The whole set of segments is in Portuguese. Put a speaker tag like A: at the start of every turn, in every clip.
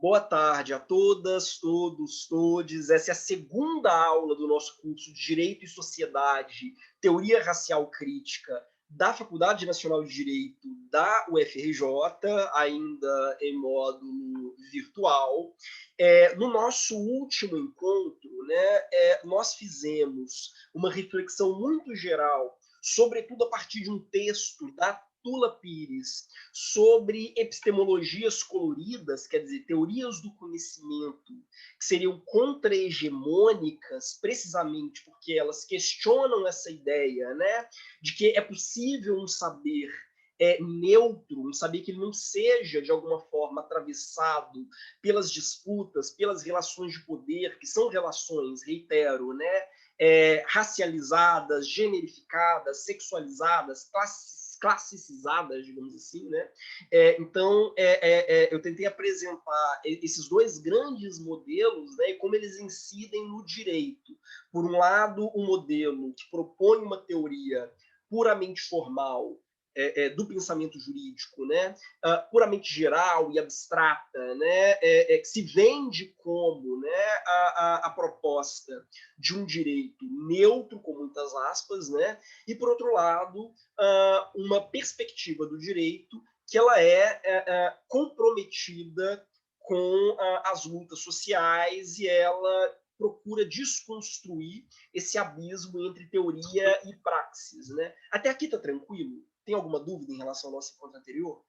A: Boa tarde a todas, todos, todes. Essa é a segunda aula do nosso curso de Direito e Sociedade, Teoria Racial Crítica, da Faculdade Nacional de Direito da UFRJ, ainda em módulo virtual. No nosso último encontro, nós fizemos uma reflexão muito geral, sobretudo a partir de um texto da Tula Pires, sobre epistemologias coloridas, quer dizer, teorias do conhecimento, que seriam contra-hegemônicas, precisamente porque elas questionam essa ideia, de que é possível um saber neutro, um saber que ele não seja, de alguma forma, atravessado pelas disputas, pelas relações de poder, que são relações, reitero, racializadas, generificadas, sexualizadas, classicizadas, digamos assim, Então, eu tentei apresentar esses dois grandes modelos, e como eles incidem no direito. Por um lado, um modelo que propõe uma teoria puramente formal, do pensamento jurídico, puramente geral e abstrata, que se vende como a proposta de um direito neutro, com muitas aspas, e, por outro lado, uma perspectiva do direito que ela é comprometida com as lutas sociais e ela procura desconstruir esse abismo entre teoria e praxis. Até aqui está tranquilo? Tem alguma dúvida em relação ao nosso encontro anterior?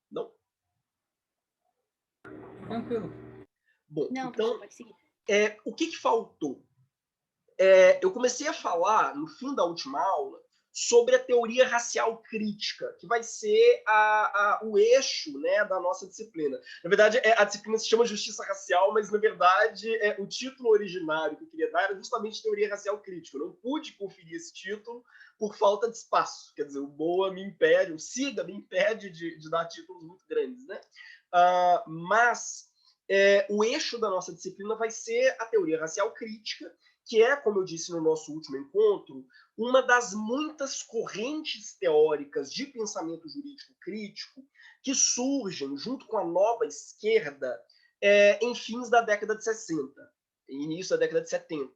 A: Não?
B: Tranquilo.
A: Bom,
C: Não,
A: então,
C: pode seguir.
A: o que faltou? Eu comecei a falar, no fim da última aula, sobre a teoria racial crítica, que vai ser o eixo da nossa disciplina. Na verdade, a disciplina se chama Justiça Racial, mas, na verdade, o título originário que eu queria dar era justamente Teoria Racial Crítica. Eu não pude conferir esse título por falta de espaço. Quer dizer, o BOA me impede, o SIGA me impede de dar títulos muito grandes. Mas o eixo da nossa disciplina vai ser a teoria racial crítica, que é, como eu disse no nosso último encontro, uma das muitas correntes teóricas de pensamento jurídico crítico que surgem junto com a nova esquerda em fins da década de 60, início da década de 70.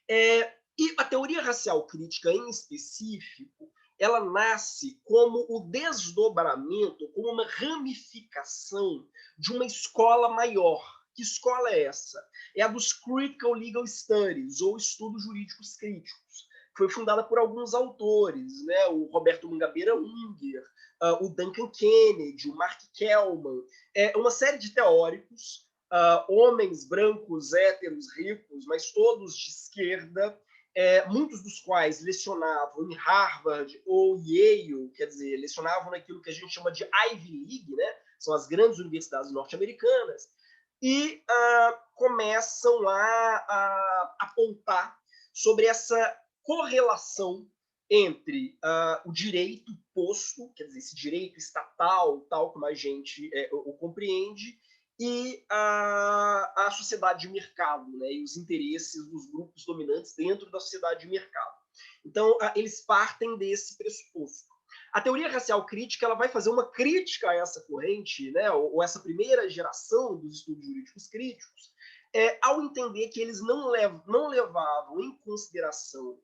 A: E a teoria racial crítica, em específico, ela nasce como o desdobramento, como uma ramificação de uma escola maior. Que escola é essa? É a dos Critical Legal Studies, ou Estudos Jurídicos Críticos. Foi fundada por alguns autores, o Roberto Mangabeira Unger, o Duncan Kennedy, o Mark Kellman, uma série de teóricos, homens brancos, héteros, ricos, mas todos de esquerda, muitos dos quais lecionavam em Harvard ou Yale, quer dizer, lecionavam naquilo que a gente chama de Ivy League, são as grandes universidades norte-americanas, e começam a apontar sobre essa correlação entre o direito posto, quer dizer, esse direito estatal, tal como a gente o compreende, e a sociedade de mercado, e os interesses dos grupos dominantes dentro da sociedade de mercado. Então, eles partem desse pressuposto. A teoria racial crítica ela vai fazer uma crítica a essa corrente, ou essa primeira geração dos estudos jurídicos críticos, ao entender que eles não levavam em consideração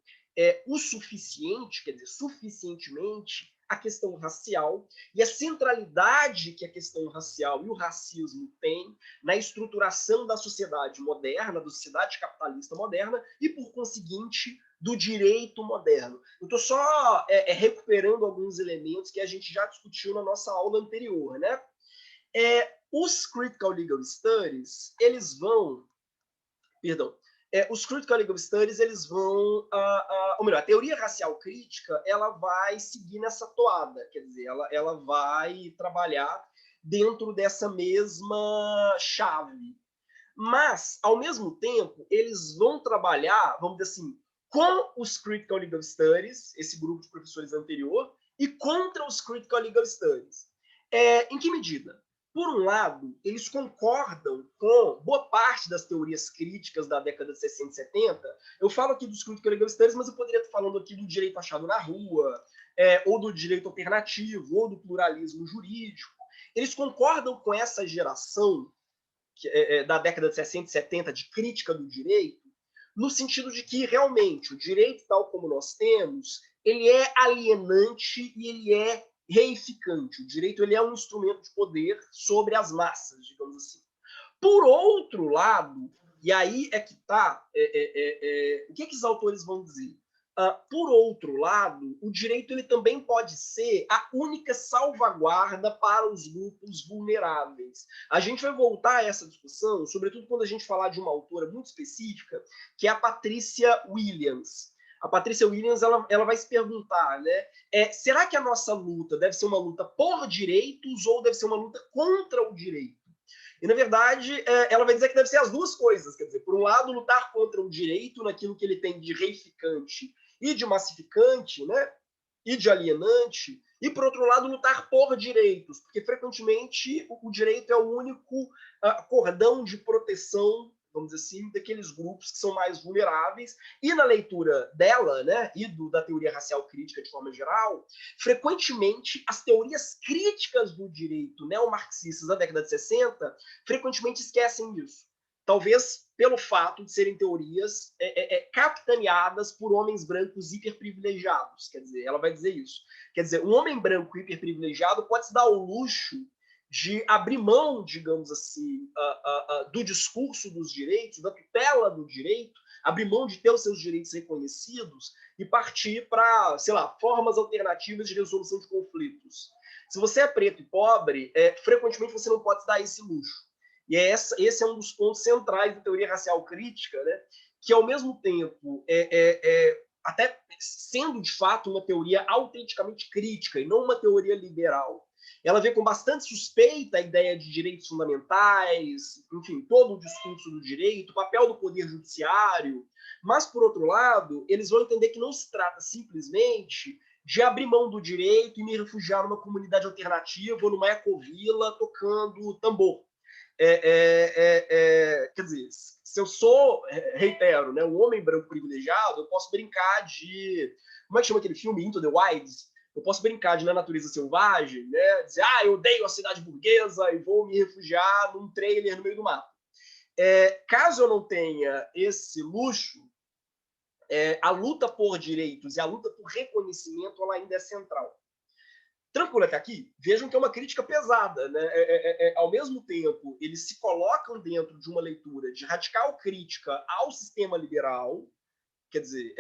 A: o suficiente, quer dizer, suficientemente, a questão racial e a centralidade que a questão racial e o racismo têm na estruturação da sociedade moderna, da sociedade capitalista moderna e, por conseguinte, do direito moderno. Eu estou só recuperando alguns elementos que a gente já discutiu na nossa aula anterior. Os Critical Legal Studies, eles vão... Perdão. Os Critical Legal Studies, eles vão... ou melhor, a teoria racial crítica, ela vai seguir nessa toada, quer dizer, ela vai trabalhar dentro dessa mesma chave. Mas, ao mesmo tempo, eles vão trabalhar, vamos dizer assim, com os Critical Legal Studies, esse grupo de professores anterior, e contra os Critical Legal Studies. Em que medida? Por um lado, eles concordam com boa parte das teorias críticas da década de 60 e 70. Eu falo aqui dos Critical Legal Studies, mas eu poderia estar falando aqui do direito achado na rua, ou do direito alternativo, ou do pluralismo jurídico. Eles concordam com essa geração da década de 60 e 70 de crítica do direito, no sentido de que, realmente, o direito, tal como nós temos, ele é alienante e ele é reificante. O direito ele é um instrumento de poder sobre as massas, digamos assim. Por outro lado, e aí é que está, o que os autores vão dizer? Por outro lado, o direito ele também pode ser a única salvaguarda para os grupos vulneráveis. A gente vai voltar a essa discussão, sobretudo quando a gente falar de uma autora muito específica, que é a Patricia Williams. A Patricia Williams ela vai se perguntar, né? Será que a nossa luta deve ser uma luta por direitos ou deve ser uma luta contra o direito? E, na verdade, ela vai dizer que deve ser as duas coisas. Quer dizer, por um lado, lutar contra o direito naquilo que ele tem de reificante e de massificante, né? E de alienante, e, por outro lado, lutar por direitos, porque, frequentemente, o direito é o único cordão de proteção, vamos dizer assim, daqueles grupos que são mais vulneráveis. E na leitura dela, né, e da teoria racial crítica de forma geral, frequentemente as teorias críticas do direito neomarxistas da década de 60 frequentemente esquecem disso. Talvez pelo fato de serem teorias capitaneadas por homens brancos hiperprivilegiados. Quer dizer, ela vai dizer isso. Quer dizer, um homem branco hiperprivilegiado pode se dar ao luxo de abrir mão, digamos assim, do discurso dos direitos, da tutela do direito, abrir mão de ter os seus direitos reconhecidos e partir para, sei lá, formas alternativas de resolução de conflitos. Se você é preto e pobre, frequentemente você não pode se dar esse luxo. E esse é um dos pontos centrais da teoria racial crítica, né? Que, ao mesmo tempo, até sendo, de fato, uma teoria autenticamente crítica e não uma teoria liberal, ela vê com bastante suspeita a ideia de direitos fundamentais, enfim, todo o discurso do direito, o papel do poder judiciário, mas, por outro lado, eles vão entender que não se trata simplesmente de abrir mão do direito e me refugiar numa comunidade alternativa ou numa ecovila tocando tambor. Quer dizer, se eu sou, reitero, né, um homem branco privilegiado, eu posso brincar de... Como é que chama aquele filme? Into the Wilds? Eu posso brincar de Na Natureza Selvagem, né? Dizer, eu odeio a cidade burguesa e vou me refugiar num trailer no meio do mato. Caso eu não tenha esse luxo, a luta por direitos e a luta por reconhecimento ela ainda é central. Tranquilo até aqui? Vejam que é uma crítica pesada, né? Ao mesmo tempo, eles se colocam dentro de uma leitura de radical crítica ao sistema liberal, quer dizer,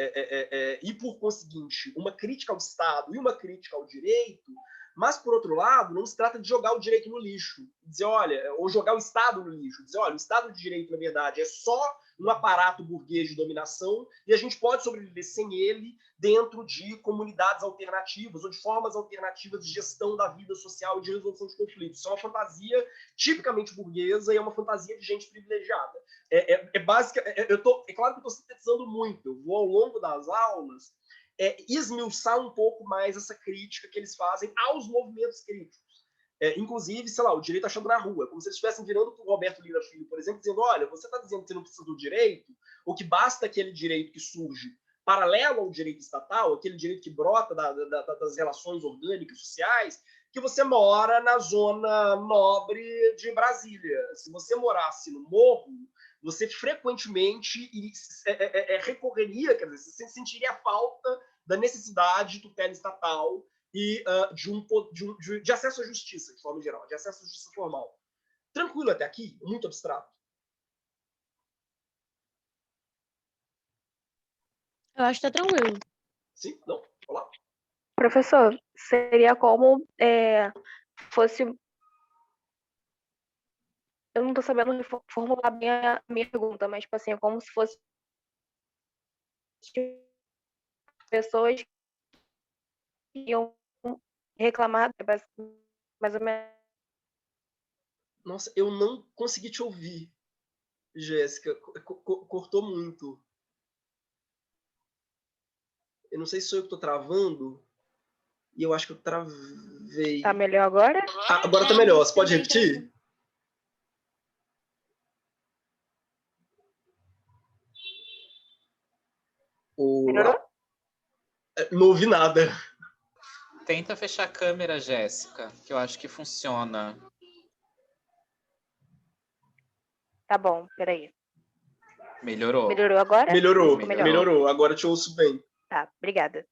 A: e por conseguinte, uma crítica ao Estado e uma crítica ao direito, mas, por outro lado, não se trata de jogar o direito no lixo, dizer, olha, ou jogar o Estado no lixo, dizer, olha, o Estado de Direito, na verdade, é só um aparato burguês de dominação e a gente pode sobreviver sem ele dentro de comunidades alternativas ou de formas alternativas de gestão da vida social e de resolução de conflitos. Isso é uma fantasia tipicamente burguesa e é uma fantasia de gente privilegiada. Básica. É claro que eu estou sintetizando muito. Eu vou, ao longo das aulas, esmiuçar um pouco mais essa crítica que eles fazem aos movimentos críticos. Inclusive, sei lá, o direito achando na rua, como se eles estivessem virando para o Roberto Lira Filho, por exemplo, dizendo, olha, você está dizendo que você não precisa do direito, ou que basta aquele direito que surge paralelo ao direito estatal, aquele direito que brota das relações orgânicas sociais, que você mora na zona nobre de Brasília. Se você morasse no morro, você frequentemente recorreria, quer dizer, você sentiria a falta da necessidade de tutela estatal e de acesso à justiça, de forma geral, de acesso à justiça formal. Tranquilo até aqui? Muito abstrato.
B: Eu acho que tá tranquilo.
A: Sim? Não? Olá?
C: Professor, seria como fosse... Eu não tô sabendo formular bem a minha pergunta, mas, tipo assim, é como se fosse pessoas que iam reclamar, mais ou menos.
A: Nossa, eu não consegui te ouvir, Jéssica. Cortou muito. Eu não sei se sou eu que estou travando. E eu acho que eu travei.
C: Tá melhor agora?
A: Agora tá melhor. Você pode repetir?
C: Melhorou?
A: Não ouvi nada.
D: Tenta fechar a câmera, Jéssica, que eu acho que funciona.
C: Tá bom, peraí.
D: Melhorou.
C: Melhorou agora?
A: Melhorou,
C: Ficou melhor.
A: melhorou. Agora te ouço bem.
C: Tá, obrigada.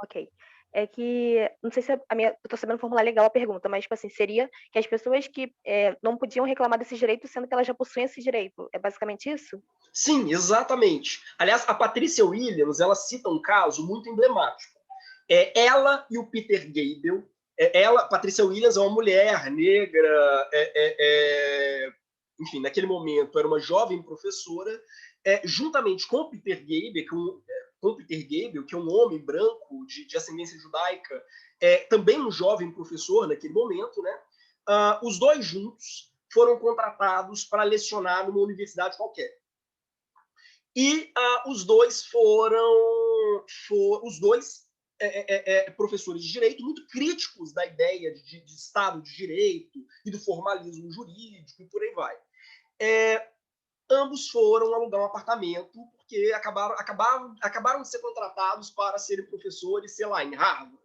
C: Ok. É que, não sei se eu tô sabendo formular legal a pergunta, mas, tipo assim, seria que as pessoas que não podiam reclamar desse direito, sendo que elas já possuem esse direito. É basicamente isso?
A: Sim, exatamente. Aliás, a Patricia Williams, ela cita um caso muito emblemático. Ela e o Peter Gabriel. Patricia Williams é uma mulher negra, enfim, naquele momento era uma jovem professora, juntamente com o Peter Gabriel, que é um homem branco de ascendência judaica, também um jovem professor naquele momento, né? Os dois juntos foram contratados para lecionar numa universidade qualquer. E os dois professores de direito muito críticos da ideia de Estado de Direito e do formalismo jurídico e por aí vai. Ambos foram alugar um apartamento porque acabaram de ser contratados para serem professores, sei lá, em Harvard.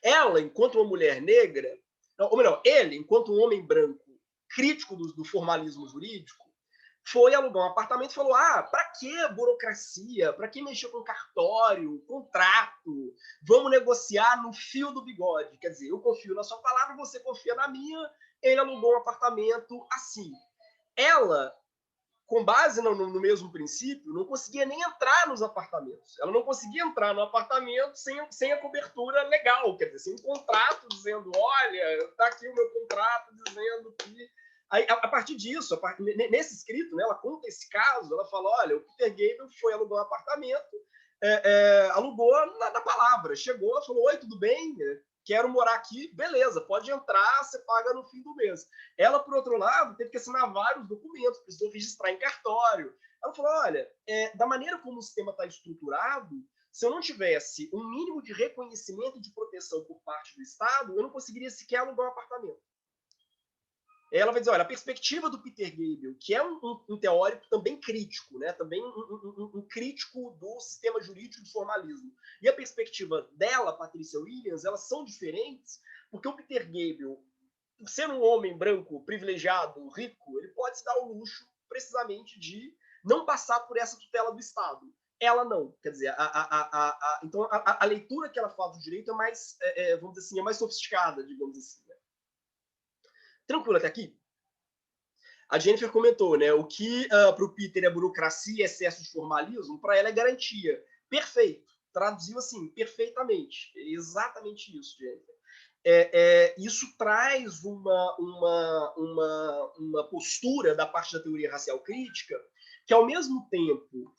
A: Ela, enquanto uma mulher negra, ou melhor, ele, enquanto um homem branco crítico do formalismo jurídico, foi alugar um apartamento e falou: para que burocracia? Para que mexer com cartório, contrato? Vamos negociar no fio do bigode. Quer dizer, eu confio na sua palavra, você confia na minha. Ele alugou um apartamento assim. Ela, com base no mesmo princípio, não conseguia nem entrar nos apartamentos. Ela não conseguia entrar no apartamento sem a cobertura legal, quer dizer, sem um contrato dizendo: olha, está aqui o meu contrato dizendo que... Aí, a partir disso, nesse escrito, né, ela conta esse caso, ela fala: olha, o Peter Gabriel foi alugar um apartamento, alugou na palavra, chegou, falou: oi, tudo bem? Quero morar aqui, beleza, pode entrar, você paga no fim do mês. Ela, por outro lado, teve que assinar vários documentos, precisou registrar em cartório. Ela falou: olha, da maneira como o sistema está estruturado, se eu não tivesse um mínimo de reconhecimento e de proteção por parte do Estado, eu não conseguiria sequer alugar um apartamento. Ela vai dizer: olha, a perspectiva do Peter Gabriel, que é um teórico também crítico, né? Também um crítico do sistema jurídico do formalismo, e a perspectiva dela, Patricia Williams, elas são diferentes, porque o Peter Gabriel, por ser um homem branco, privilegiado, rico, ele pode se dar o luxo, precisamente, de não passar por essa tutela do Estado. Ela não. Quer dizer, então a leitura que ela faz do direito é mais, vamos dizer assim, é mais sofisticada, digamos assim. Tranquilo até aqui? A Jennifer comentou, né? O que para o Peter é burocracia, excesso de formalismo, para ela é garantia. Perfeito. Traduziu assim, perfeitamente. É exatamente isso, Jennifer. Isso traz uma postura da parte da teoria racial crítica que, ao mesmo tempo,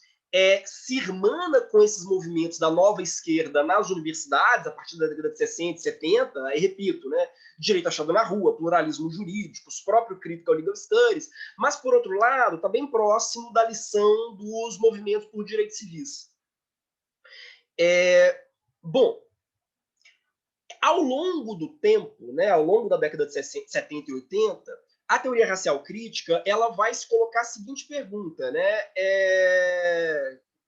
A: se irmana com esses movimentos da nova esquerda nas universidades, a partir da década de 60 e 70, aí repito, né, direito achado na rua, pluralismo jurídico, os próprios critical legal studies, mas, por outro lado, está bem próximo da lição dos movimentos por direitos civis. Bom, ao longo do tempo, né, ao longo da década de 70 e 80, a teoria racial crítica ela vai se colocar a seguinte pergunta, né?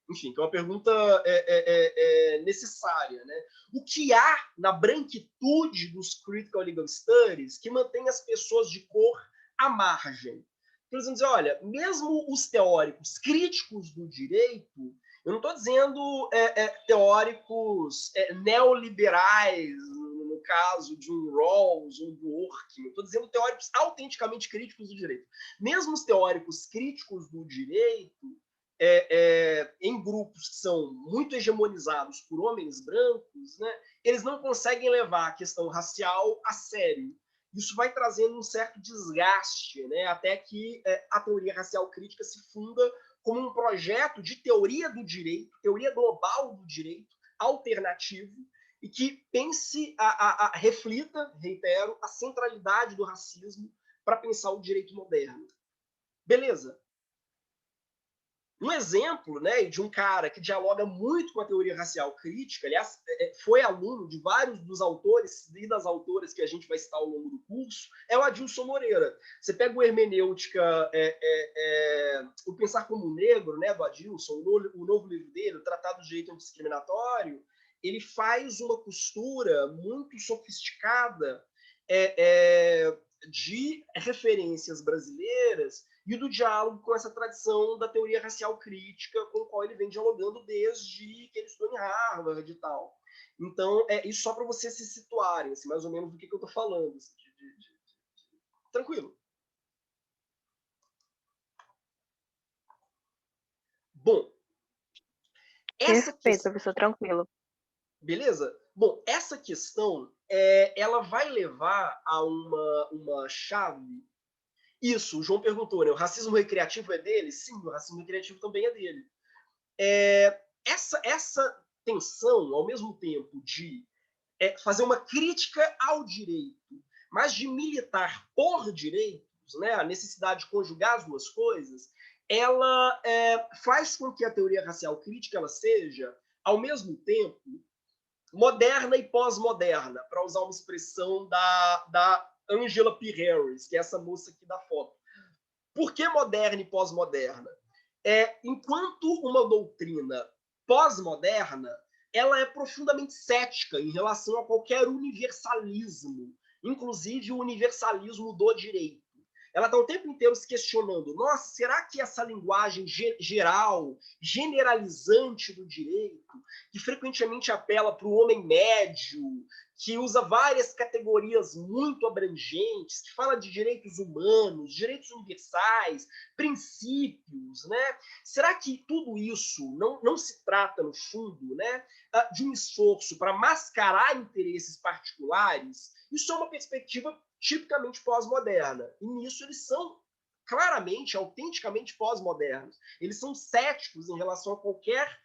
A: Enfim, que é uma pergunta necessária, né? O que há na branquitude dos critical legal studies que mantém as pessoas de cor à margem? Eles vão dizer: olha, mesmo os teóricos críticos do direito, eu não estou dizendo teóricos neoliberais, no caso de um Rawls, um Dworkin, estou dizendo teóricos autenticamente críticos do direito. Mesmo os teóricos críticos do direito, em grupos que são muito hegemonizados por homens brancos, né, eles não conseguem levar a questão racial a sério. Isso vai trazendo um certo desgaste, né, até que a teoria racial crítica se funda como um projeto de teoria do direito, teoria global do direito, alternativo, e que pense, reflita, reitero, a centralidade do racismo para pensar o direito moderno. Beleza? Um exemplo, né, de um cara que dialoga muito com a teoria racial crítica, aliás, foi aluno de vários dos autores e das autoras que a gente vai citar ao longo do curso, é o Adilson Moreira. Você pega o Hermenêutica, o Pensar como Negro, né, do Adilson, o novo livro dele, o Tratado de Direito Antidiscriminatório, ele faz uma costura muito sofisticada de referências brasileiras e do diálogo com essa tradição da teoria racial crítica com a qual ele vem dialogando desde que ele estudou em Harvard e tal. Então, isso só para vocês se situarem, assim, mais ou menos do que eu estou falando. Assim, tranquilo. Bom,
C: Perfeito, professor, tranquilo.
A: Beleza? Bom, essa questão ela vai levar a uma chave. Isso, o João perguntou, né? O racismo recreativo é dele? Sim, o racismo recreativo também é dele. Essa tensão, ao mesmo tempo de fazer uma crítica ao direito, mas de militar por direitos, né? A necessidade de conjugar as duas coisas, ela faz com que a teoria racial crítica ela seja, ao mesmo tempo, moderna e pós-moderna, para usar uma expressão da Angela P. Harris, que é essa moça aqui da foto. Por que moderna e pós-moderna? Enquanto uma doutrina pós-moderna, ela é profundamente cética em relação a qualquer universalismo, inclusive o universalismo do direito. Ela está o tempo inteiro se questionando, nossa, será que essa linguagem geral, generalizante do direito, que frequentemente apela para o homem médio, que usa várias categorias muito abrangentes, que fala de direitos humanos, direitos universais, princípios, né? Será que tudo isso não se trata, no fundo, né, de um esforço para mascarar interesses particulares? Isso é uma perspectiva tipicamente pós-moderna. E nisso eles são claramente, autenticamente pós-modernos. Eles são céticos em relação a qualquer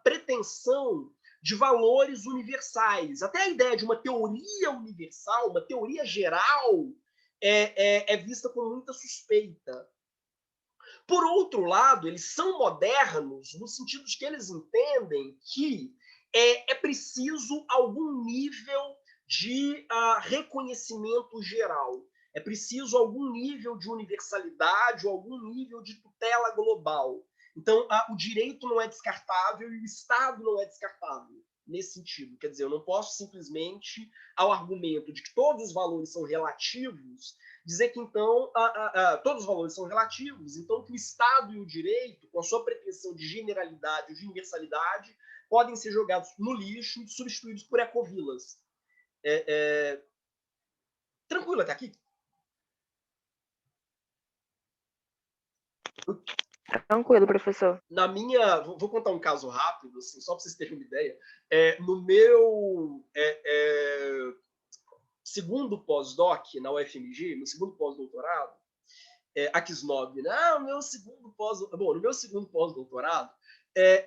A: pretensão de valores universais. Até a ideia de uma teoria universal, uma teoria geral, é vista com muita suspeita. Por outro lado, eles são modernos no sentido de que eles entendem que é preciso algum nível de reconhecimento geral. É preciso algum nível de universalidade ou algum nível de tutela global. Então, o direito não é descartável e o Estado não é descartável nesse sentido. Quer dizer, eu não posso simplesmente, ao argumento de que todos os valores são relativos, dizer que, então, todos os valores são relativos, então que o Estado e o direito, com a sua pretensão de generalidade ou de universalidade, podem ser jogados no lixo e substituídos por ecovilas. Tranquilo até aqui?
C: Tranquilo, professor.
A: Na minha... Vou contar um caso rápido, assim, só para vocês terem uma ideia. No meu segundo pós-doc na UFMG, no segundo pós-doutorado, a Kisnob, né? No meu segundo pós-doutorado,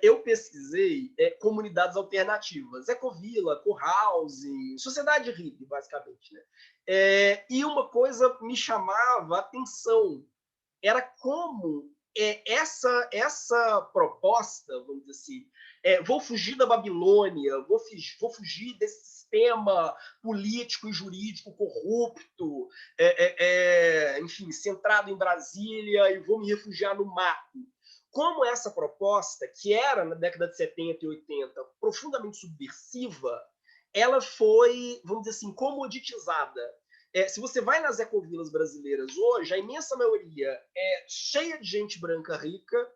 A: eu pesquisei comunidades alternativas, ecovila, co-housing, sociedade hippie, basicamente. Né? E uma coisa me chamava a atenção, era como essa proposta, vamos dizer assim, vou fugir da Babilônia, vou fugir desse sistema político e jurídico corrupto, enfim, centrado em Brasília, e vou me refugiar no mato. Como essa proposta, que era na década de 70 e 80 profundamente subversiva, ela foi, vamos dizer assim, comoditizada. Se você vai nas ecovilas brasileiras hoje, a imensa maioria é cheia de gente branca rica,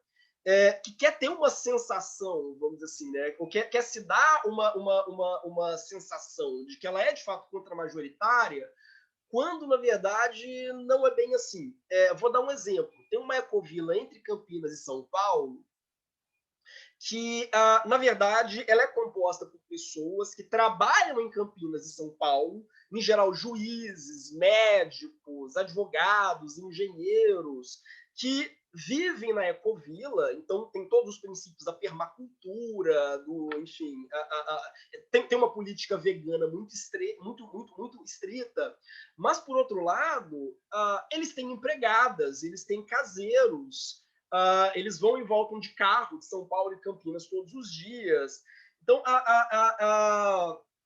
A: que quer ter uma sensação, vamos dizer assim, né? Ou quer se dar uma sensação de que ela é de fato contra-majoritária, quando na verdade não é bem assim. Vou dar um exemplo. Tem uma ecovila entre Campinas e São Paulo que, na verdade, ela é composta por pessoas que trabalham em Campinas e São Paulo, em geral juízes, médicos, advogados, engenheiros, que vivem na ecovila, então tem todos os princípios da permacultura, enfim, tem uma política vegana muito estrita, mas, por outro lado, eles têm empregadas, eles têm caseiros, eles vão e voltam de carro de São Paulo e Campinas todos os dias. Então,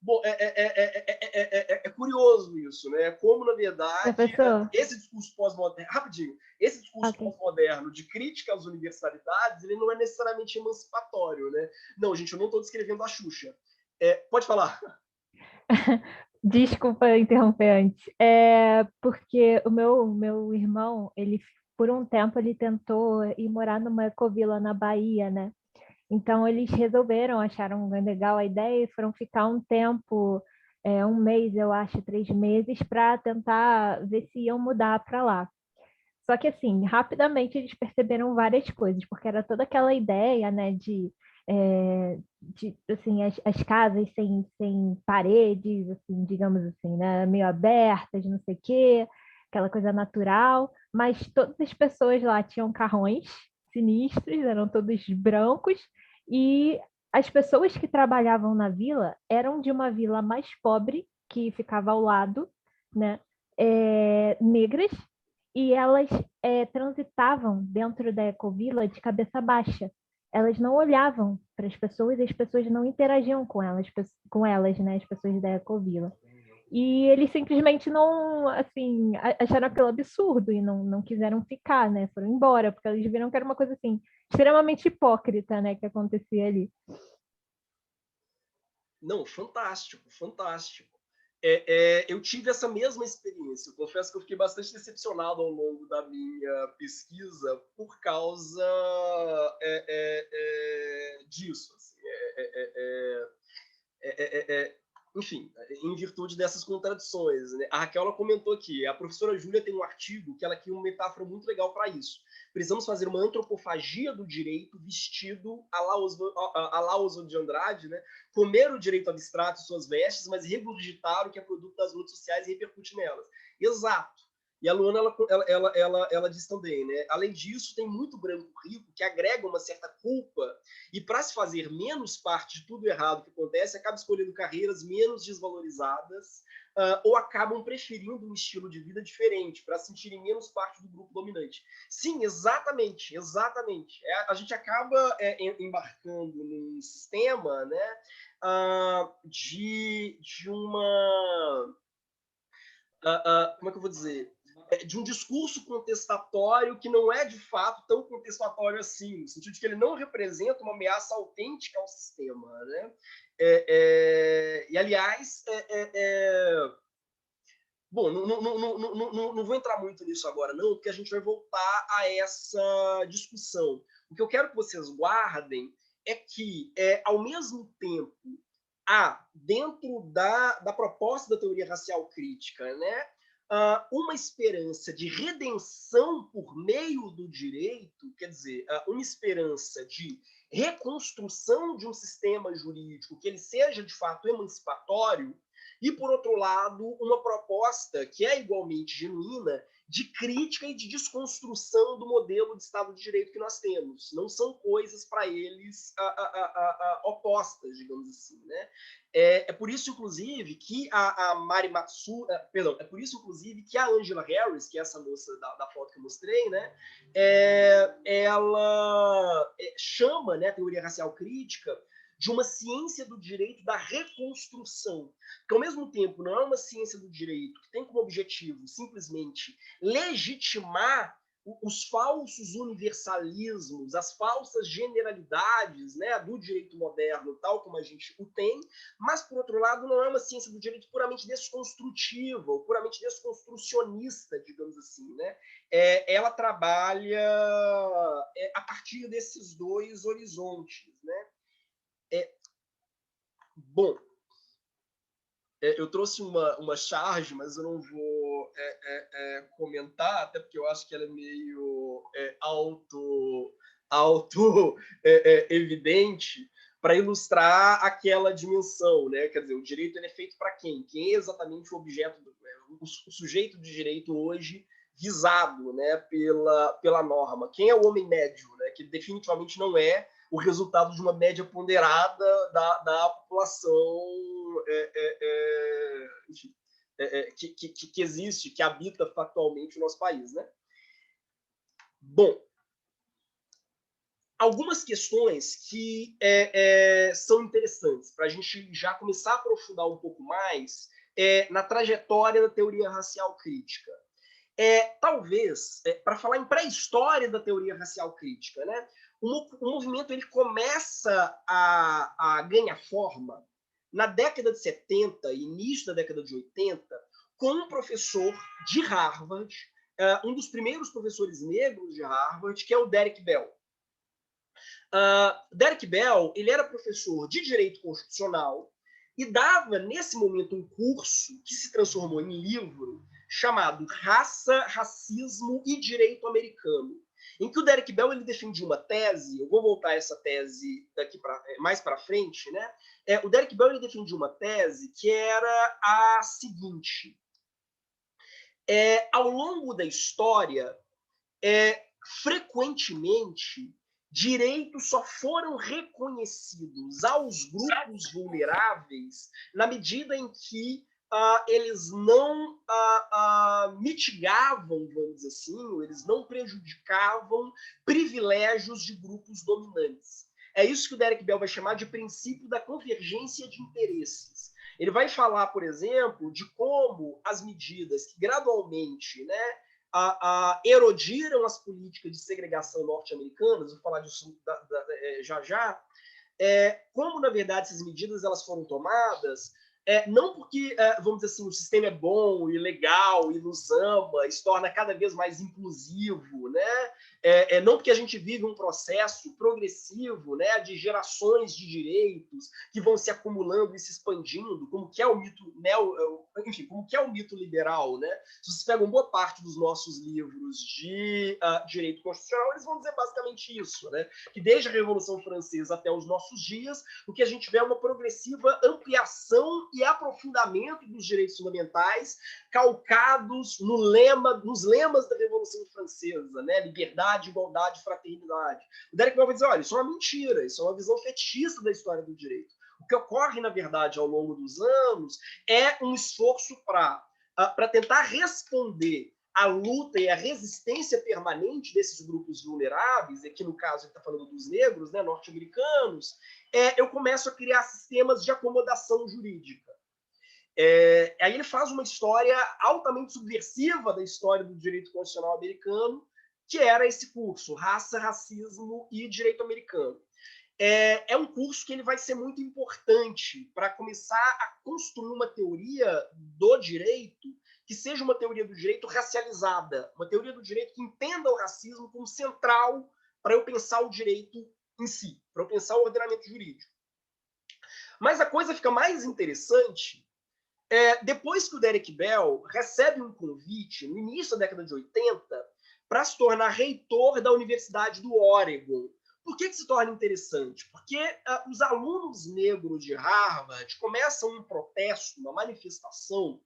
A: bom, é curioso isso, né? Como, na verdade,
B: Professor,
A: esse discurso pós-moderno, rapidinho, esse discurso
B: ok.
A: pós-moderno de crítica às universidades, ele não é necessariamente emancipatório, né? Não, gente, eu não estou descrevendo a Xuxa. Pode falar.
B: Desculpa interromper antes. É porque o meu irmão, ele por um tempo ele tentou ir morar numa ecovila na Bahia, né? Então eles resolveram, acharam legal a ideia e foram ficar um tempo, um mês, eu acho, 3 meses, para tentar ver se iam mudar para lá. Só que, assim, rapidamente eles perceberam várias coisas, porque era toda aquela ideia, né, de assim, as casas sem paredes, assim, digamos assim, né, meio abertas, não sei o quê, aquela coisa natural, mas todas as pessoas lá tinham carrões sinistros, eram todos brancos, e as pessoas que trabalhavam na vila eram de uma vila mais pobre, que ficava ao lado, né, negras, e elas transitavam dentro da ecovila de cabeça baixa. Elas não olhavam para as pessoas e as pessoas não interagiam com elas, né, as pessoas da ecovila. E eles simplesmente não, assim, acharam aquilo absurdo e não quiseram ficar, né, foram embora, porque eles viram que era uma coisa, assim, extremamente hipócrita, né, que acontecia ali.
A: Não, fantástico, fantástico. Eu tive essa mesma experiência. Eu confesso que eu fiquei bastante decepcionado ao longo da minha pesquisa por causa disso. Assim, enfim, em virtude dessas contradições. Né? A Raquel ela comentou aqui, a professora Júlia tem um artigo que ela cria uma metáfora muito legal para isso. Precisamos fazer uma antropofagia do direito vestido à la Oswald de Andrade, né? Comer o direito abstrato em suas vestes, mas regurgitar o que é produto das lutas sociais e repercute nelas. Exato. E a Luana, ela diz também, né? Além disso, tem muito branco rico que agrega uma certa culpa e para se fazer menos parte de tudo errado que acontece, acaba escolhendo carreiras menos desvalorizadas ou acabam preferindo um estilo de vida diferente para se sentirem menos parte do grupo dominante. Sim, exatamente, exatamente. A gente acaba embarcando num sistema, né, de uma... como é que eu vou dizer? De um discurso contestatório que não é de fato tão contestatório assim, no sentido de que ele não representa uma ameaça autêntica ao sistema, né? E aliás, bom, não vou entrar muito nisso agora, não, porque a gente vai voltar a essa discussão. O que eu quero que vocês guardem é que, ao mesmo tempo, dentro da proposta da teoria racial crítica, né, uma esperança de redenção por meio do direito, quer dizer, uma esperança de reconstrução de um sistema jurídico que ele seja, de fato, emancipatório, e, por outro lado, uma proposta que é igualmente genuína de crítica e de desconstrução do modelo de Estado de Direito que nós temos. Não são coisas para eles opostas, digamos assim, né? É por isso, inclusive, que a Mari Matsu, perdão, é por isso, inclusive, que a Angela Harris, que é essa moça da foto que eu mostrei, né? Ela chama, né, a teoria racial crítica de uma ciência do direito da reconstrução, que ao mesmo tempo não é uma ciência do direito que tem como objetivo simplesmente legitimar os falsos universalismos, as falsas generalidades, né, do direito moderno, tal como a gente o tem, mas, por outro lado, não é uma ciência do direito puramente desconstrutiva, ou puramente desconstrucionista, digamos assim. Né? Ela trabalha a partir desses dois horizontes. Né? Bom, eu trouxe uma charge, mas eu não vou comentar, até porque eu acho que ela é meio auto evidente, para ilustrar aquela dimensão, né? Quer dizer, o direito ele é feito para quem? Quem é exatamente o objeto, o sujeito de direito hoje visado, né, pela norma? Quem é o homem médio, né? Que definitivamente não é o resultado de uma média ponderada da população enfim, que existe, que habita factualmente o nosso país. Né? Bom, algumas questões que são interessantes para a gente já começar a aprofundar um pouco mais na trajetória da teoria racial crítica. Talvez, para falar em pré-história da teoria racial crítica, né, o movimento ele começa a ganhar forma na década de 70, início da década de 80, com um professor de Harvard, um dos primeiros professores negros de Harvard, que é o Derek Bell. Derek Bell ele era professor de Direito Constitucional e dava, nesse momento, um curso que se transformou em livro chamado Raça, Racismo e Direito Americano, em que o Derek Bell ele defendia uma tese, eu vou voltar a essa tese daqui mais para frente, né? O Derek Bell ele defendia uma tese que era a seguinte: ao longo da história, frequentemente, direitos só foram reconhecidos aos grupos vulneráveis na medida em que eles não mitigavam, vamos dizer assim, eles não prejudicavam privilégios de grupos dominantes. É isso que o Derek Bell vai chamar de princípio da convergência de interesses. Ele vai falar, por exemplo, de como as medidas que gradualmente, né, erodiram as políticas de segregação norte-americanas, vou falar disso já já, como, na verdade, essas medidas elas foram tomadas, não porque, vamos dizer assim, o sistema é bom e legal e nos ama, e se torna cada vez mais inclusivo, né? Não porque a gente vive um processo progressivo, né, de gerações de direitos que vão se acumulando e se expandindo, como que é o mito, enfim, como que é o mito liberal, né? Se vocês pegam boa parte dos nossos livros de direito constitucional, eles vão dizer basicamente isso, né? Que desde a Revolução Francesa até os nossos dias, o que a gente vê é uma progressiva ampliação e aprofundamento dos direitos fundamentais, calcados nos lemas da Revolução Francesa, né? Liberdade, igualdade, fraternidade. O Derek Bell vai dizer, olha, isso é uma mentira, isso é uma visão fetichista da história do direito. O que ocorre, na verdade, ao longo dos anos é um esforço para tentar responder à luta e à resistência permanente desses grupos vulneráveis, aqui no caso ele está falando dos negros, né, norte-americanos, eu começo a criar sistemas de acomodação jurídica. Aí ele faz uma história altamente subversiva da história do direito constitucional americano, que era esse curso, Raça, Racismo e Direito Americano. É um curso que ele vai ser muito importante para começar a construir uma teoria do direito que seja uma teoria do direito racializada, uma teoria do direito que entenda o racismo como central para eu pensar o direito em si, para eu pensar o ordenamento jurídico. Mas a coisa fica mais interessante depois que o Derek Bell recebe um convite, no início da década de 80, para se tornar reitor da Universidade do Oregon. Por que se torna interessante? Porque os alunos negros de Harvard começam um protesto, uma manifestação,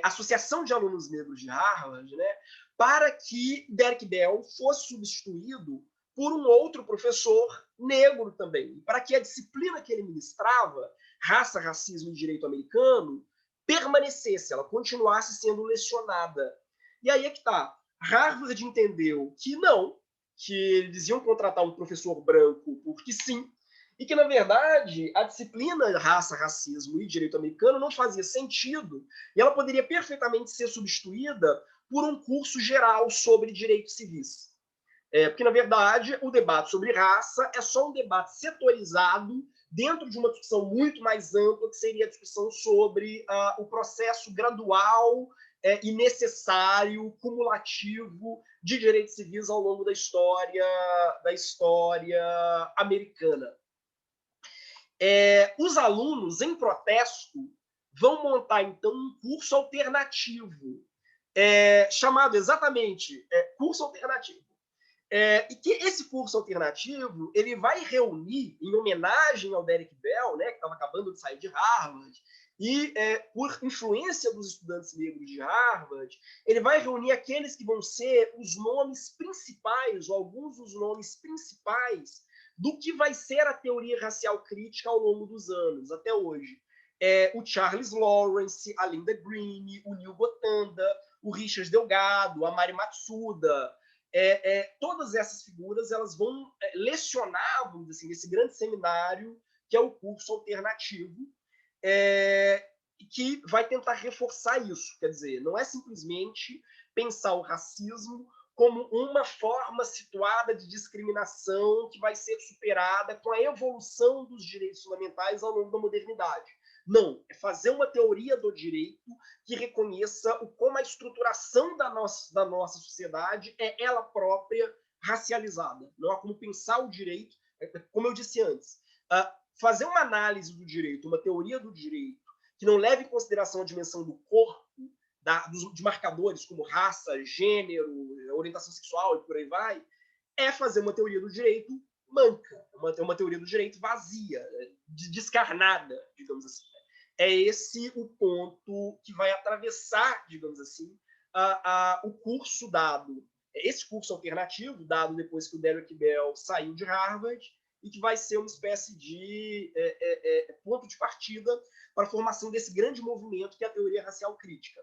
A: Associação de Alunos Negros de Harvard, né, para que Derek Bell fosse substituído por um outro professor negro também, para que a disciplina que ele ministrava, Raça, Racismo e Direito Americano, permanecesse, ela continuasse sendo lecionada. E aí é que está. Harvard entendeu que não, que eles iam contratar um professor branco porque sim, e que, na verdade, a disciplina Raça, Racismo e Direito Americano não fazia sentido, e ela poderia perfeitamente ser substituída por um curso geral sobre direitos civis. Porque, na verdade, o debate sobre raça é só um debate setorizado dentro de uma discussão muito mais ampla, que seria a discussão sobre o processo gradual e necessário, cumulativo de direitos civis ao longo da história americana. Os alunos, em protesto, vão montar, então, um curso alternativo, chamado exatamente curso alternativo. E que esse curso alternativo ele vai reunir, em homenagem ao Derek Bell, né, que estava acabando de sair de Harvard, e por influência dos estudantes negros de Harvard, ele vai reunir aqueles que vão ser os nomes principais, ou alguns dos nomes principais, do que vai ser a teoria racial crítica ao longo dos anos, até hoje. O Charles Lawrence, a Linda Green, o Neil Botanda, o Richard Delgado, a Mari Matsuda, todas essas figuras elas vão lecionar, vamos dizer assim, esse grande seminário que é o curso alternativo, que vai tentar reforçar isso. Quer dizer, não é simplesmente pensar o racismo como uma forma situada de discriminação que vai ser superada com a evolução dos direitos fundamentais ao longo da modernidade. Não, é fazer uma teoria do direito que reconheça como a estruturação da nossa sociedade é ela própria racializada. Não há como pensar o direito, como eu disse antes, fazer uma análise do direito, uma teoria do direito, que não leve em consideração a dimensão do corpo, de marcadores como raça, gênero, orientação sexual e por aí vai, é fazer uma teoria do direito manca, uma teoria do direito vazia, descarnada, digamos assim. É esse o ponto que vai atravessar, digamos assim, o curso dado, esse curso alternativo, dado depois que o Derek Bell saiu de Harvard, e que vai ser uma espécie de ponto de partida para a formação desse grande movimento que é a teoria racial crítica.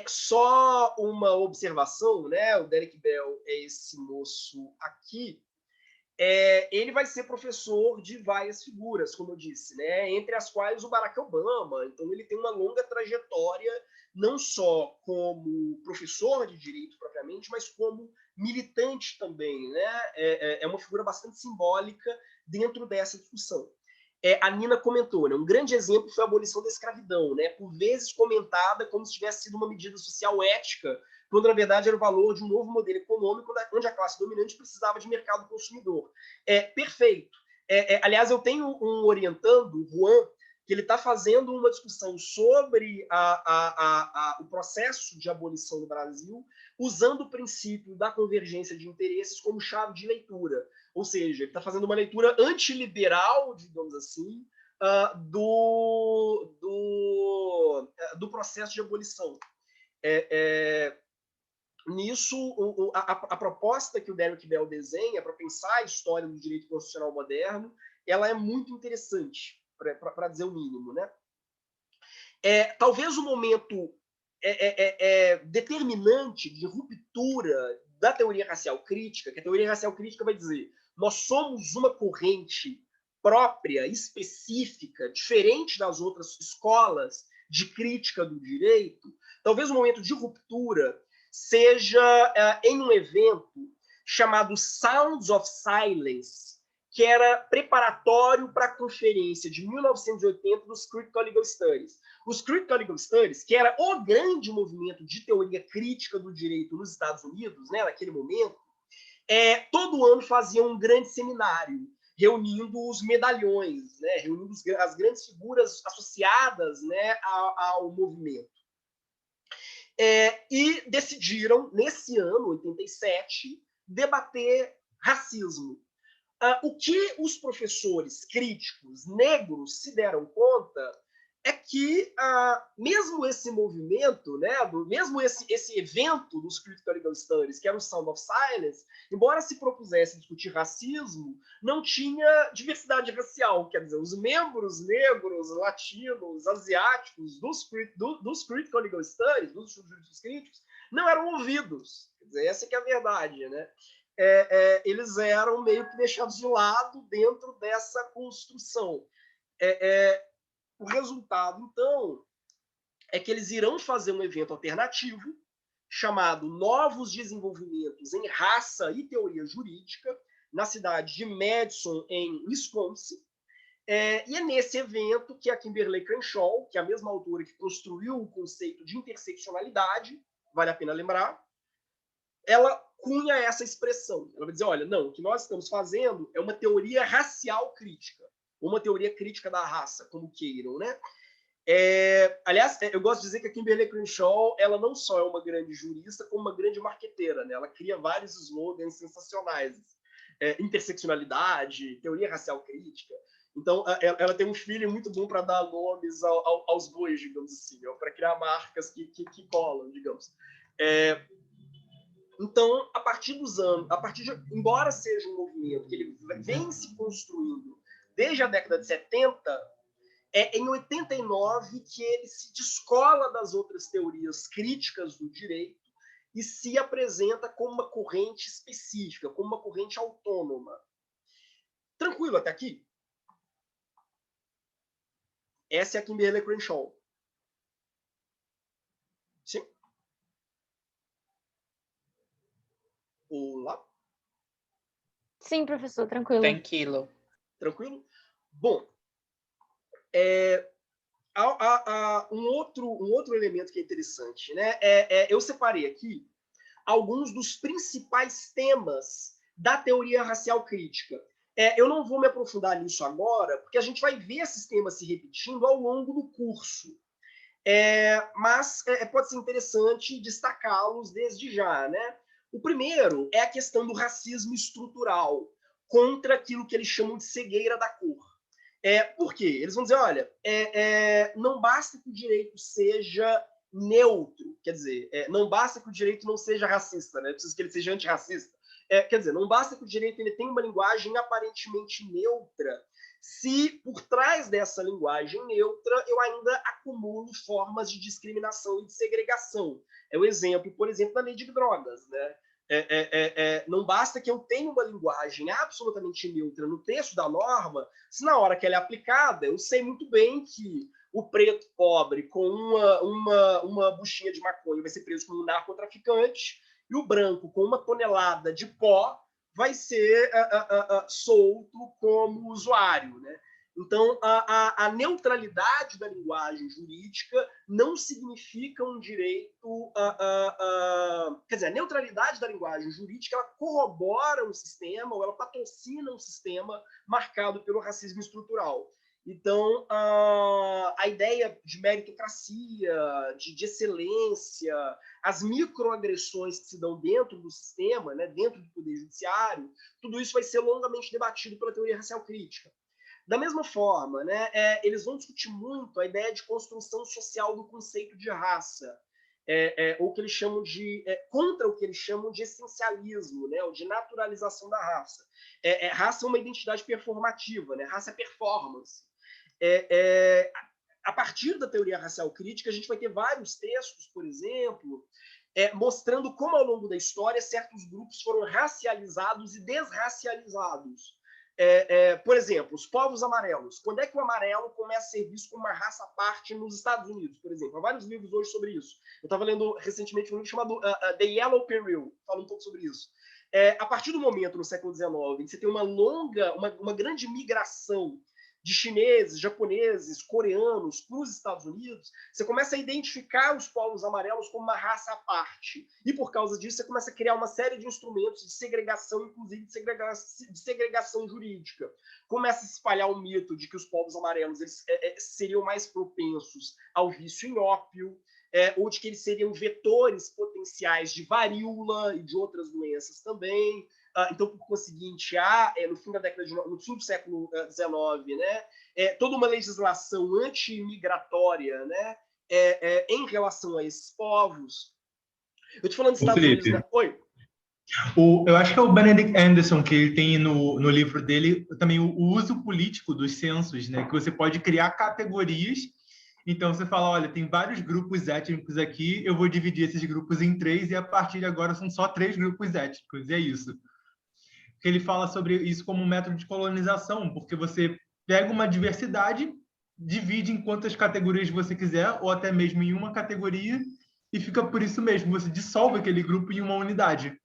A: Só uma observação, né? O Derek Bell é esse moço aqui. Ele vai ser professor de várias figuras, como eu disse, né? Entre as quais o Barack Obama. Então, ele tem uma longa trajetória, não só como professor de direito propriamente, mas como militante também, né? É uma figura bastante simbólica dentro dessa discussão. A Nina comentou, né? Um grande exemplo foi a abolição da escravidão, né? Por vezes comentada como se tivesse sido uma medida social ética, quando na verdade era o valor de um novo modelo econômico onde a classe dominante precisava de mercado consumidor. Perfeito. Aliás, eu tenho um orientando, o Juan, que ele está fazendo uma discussão sobre o processo de abolição no Brasil, usando o princípio da convergência de interesses como chave de leitura. Ou seja, ele está fazendo uma leitura antiliberal, digamos assim, do processo de abolição. Nisso, a proposta que o Derek Bell desenha para pensar a história do direito constitucional moderno, ela é muito interessante, para dizer o mínimo, né? Talvez o momento determinante de ruptura da teoria racial crítica, que a teoria racial crítica vai dizer nós somos uma corrente própria, específica, diferente das outras escolas de crítica do direito, talvez o momento de ruptura seja em um evento chamado Sounds of Silence, que era preparatório para a conferência de 1980 dos Critical Legal Studies. Os Critical Legal Studies, que era o grande movimento de teoria crítica do direito nos Estados Unidos, né, naquele momento, todo ano faziam um grande seminário, reunindo os medalhões, né, reunindo as grandes figuras associadas, né, ao movimento. E decidiram, nesse ano, 87, debater racismo. O que os professores críticos negros se deram conta é que mesmo esse movimento, né, mesmo esse evento dos Critical Legal Studies, que era o Sound of Silence, embora se propusesse discutir racismo, não tinha diversidade racial. Quer dizer, os membros negros, latinos, asiáticos dos Critical Legal Studies, dos jurídicos críticos, não eram ouvidos. Quer dizer, essa que é a verdade, né? Eles eram meio que deixados de lado dentro dessa construção. O resultado, então, é que eles irão fazer um evento alternativo chamado Novos Desenvolvimentos em Raça e Teoria Jurídica, na cidade de Madison, em Wisconsin. E é nesse evento que a Kimberlé Crenshaw, que é a mesma autora que construiu o conceito de interseccionalidade, vale a pena lembrar, ela cunha essa expressão. Ela vai dizer, olha, não, o que nós estamos fazendo é uma teoria racial crítica, uma teoria crítica da raça, como queiram, né? Aliás, eu gosto de dizer que a Kimberlé Crenshaw, ela não só é uma grande jurista, como uma grande marqueteira, né? Ela cria vários slogans sensacionais. Interseccionalidade, teoria racial crítica. Então, ela tem um feeling muito bom para dar nomes aos bois, digamos assim, para criar marcas que colam, digamos. Então, a partir dos anos, embora seja um movimento que ele vem se construindo desde a década de 70, em 89 que ele se descola das outras teorias críticas do direito e se apresenta como uma corrente específica, como uma corrente autônoma. Tranquilo até aqui? Essa é a Kimberlé Crenshaw. Sim? Olá?
E: Sim, professor, tranquilo.
D: Tranquilo.
A: Tranquilo? Bom, um outro elemento que é interessante, né? Eu separei aqui alguns dos principais temas da teoria racial crítica. Eu não vou me aprofundar nisso agora, porque a gente vai ver esses temas se repetindo ao longo do curso. Mas pode ser interessante destacá-los desde já, né? O primeiro é a questão do racismo estrutural contra aquilo que eles chamam de cegueira da cor. Por quê? Eles vão dizer, olha, não basta que o direito seja neutro, quer dizer, não basta que o direito não seja racista, né? Precisa que ele seja antirracista. Quer dizer, não basta que o direito ele tenha uma linguagem aparentemente neutra, se por trás dessa linguagem neutra eu ainda acumulo formas de discriminação e de segregação. É o exemplo, por exemplo, da lei de drogas, né? Não basta que eu tenha uma linguagem absolutamente neutra no texto da norma, se na hora que ela é aplicada, eu sei muito bem que o preto pobre com uma buchinha de maconha vai ser preso como um narcotraficante, e o branco com uma tonelada de pó vai ser solto como usuário, né? Então, a neutralidade da linguagem jurídica não significa um direito... quer dizer, a neutralidade da linguagem jurídica ela corrobora um sistema, ou ela patrocina um sistema marcado pelo racismo estrutural. Então, a ideia de meritocracia, de excelência, as microagressões que se dão dentro do sistema, né, dentro do poder judiciário, tudo isso vai ser longamente debatido pela teoria racial crítica. Da mesma forma, né, eles vão discutir muito a ideia de construção social do conceito de raça, ou que eles chamam de contra o que eles chamam de essencialismo, né, ou de naturalização da raça. Raça é uma identidade performativa, né, raça é performance. A partir da teoria racial crítica, a gente vai ter vários textos, por exemplo, mostrando como ao longo da história certos grupos foram racializados e desracializados. Por exemplo, os povos amarelos. Quando é que o amarelo começa a ser visto como uma raça à parte nos Estados Unidos, por exemplo? Há vários livros hoje sobre isso. Eu estava lendo recentemente um livro chamado The Yellow Peril, fala um pouco sobre isso. A partir do momento, no século XIX, em que você tem uma grande migração de chineses, japoneses, coreanos para os Estados Unidos, você começa a identificar os povos amarelos como uma raça à parte. E, por causa disso, você começa a criar uma série de instrumentos de segregação, inclusive de segregação jurídica. Começa a se espalhar o mito de que os povos amarelos eles, seriam mais propensos ao vício em ópio, ou de que eles seriam vetores potenciais de varíola e de outras doenças também. Então, por conseguinte, há, no fim do século XIX, né, toda uma legislação anti-imigratória, né, em relação a esses povos. Eu estou falando dos Estados Unidos, né? Oi.
F: Eu acho que é o Benedict Anderson, que ele tem no livro dele também o uso político dos censos, né, que você pode criar categorias. Então, você fala, olha, tem vários grupos étnicos aqui, eu vou dividir esses grupos em 3, e a partir de agora são só 3 grupos étnicos, e é isso. Ele fala sobre isso como um método de colonização, porque você pega uma diversidade, divide em quantas categorias você quiser, ou até mesmo em uma categoria, e fica por isso mesmo, você dissolve aquele grupo em uma unidade.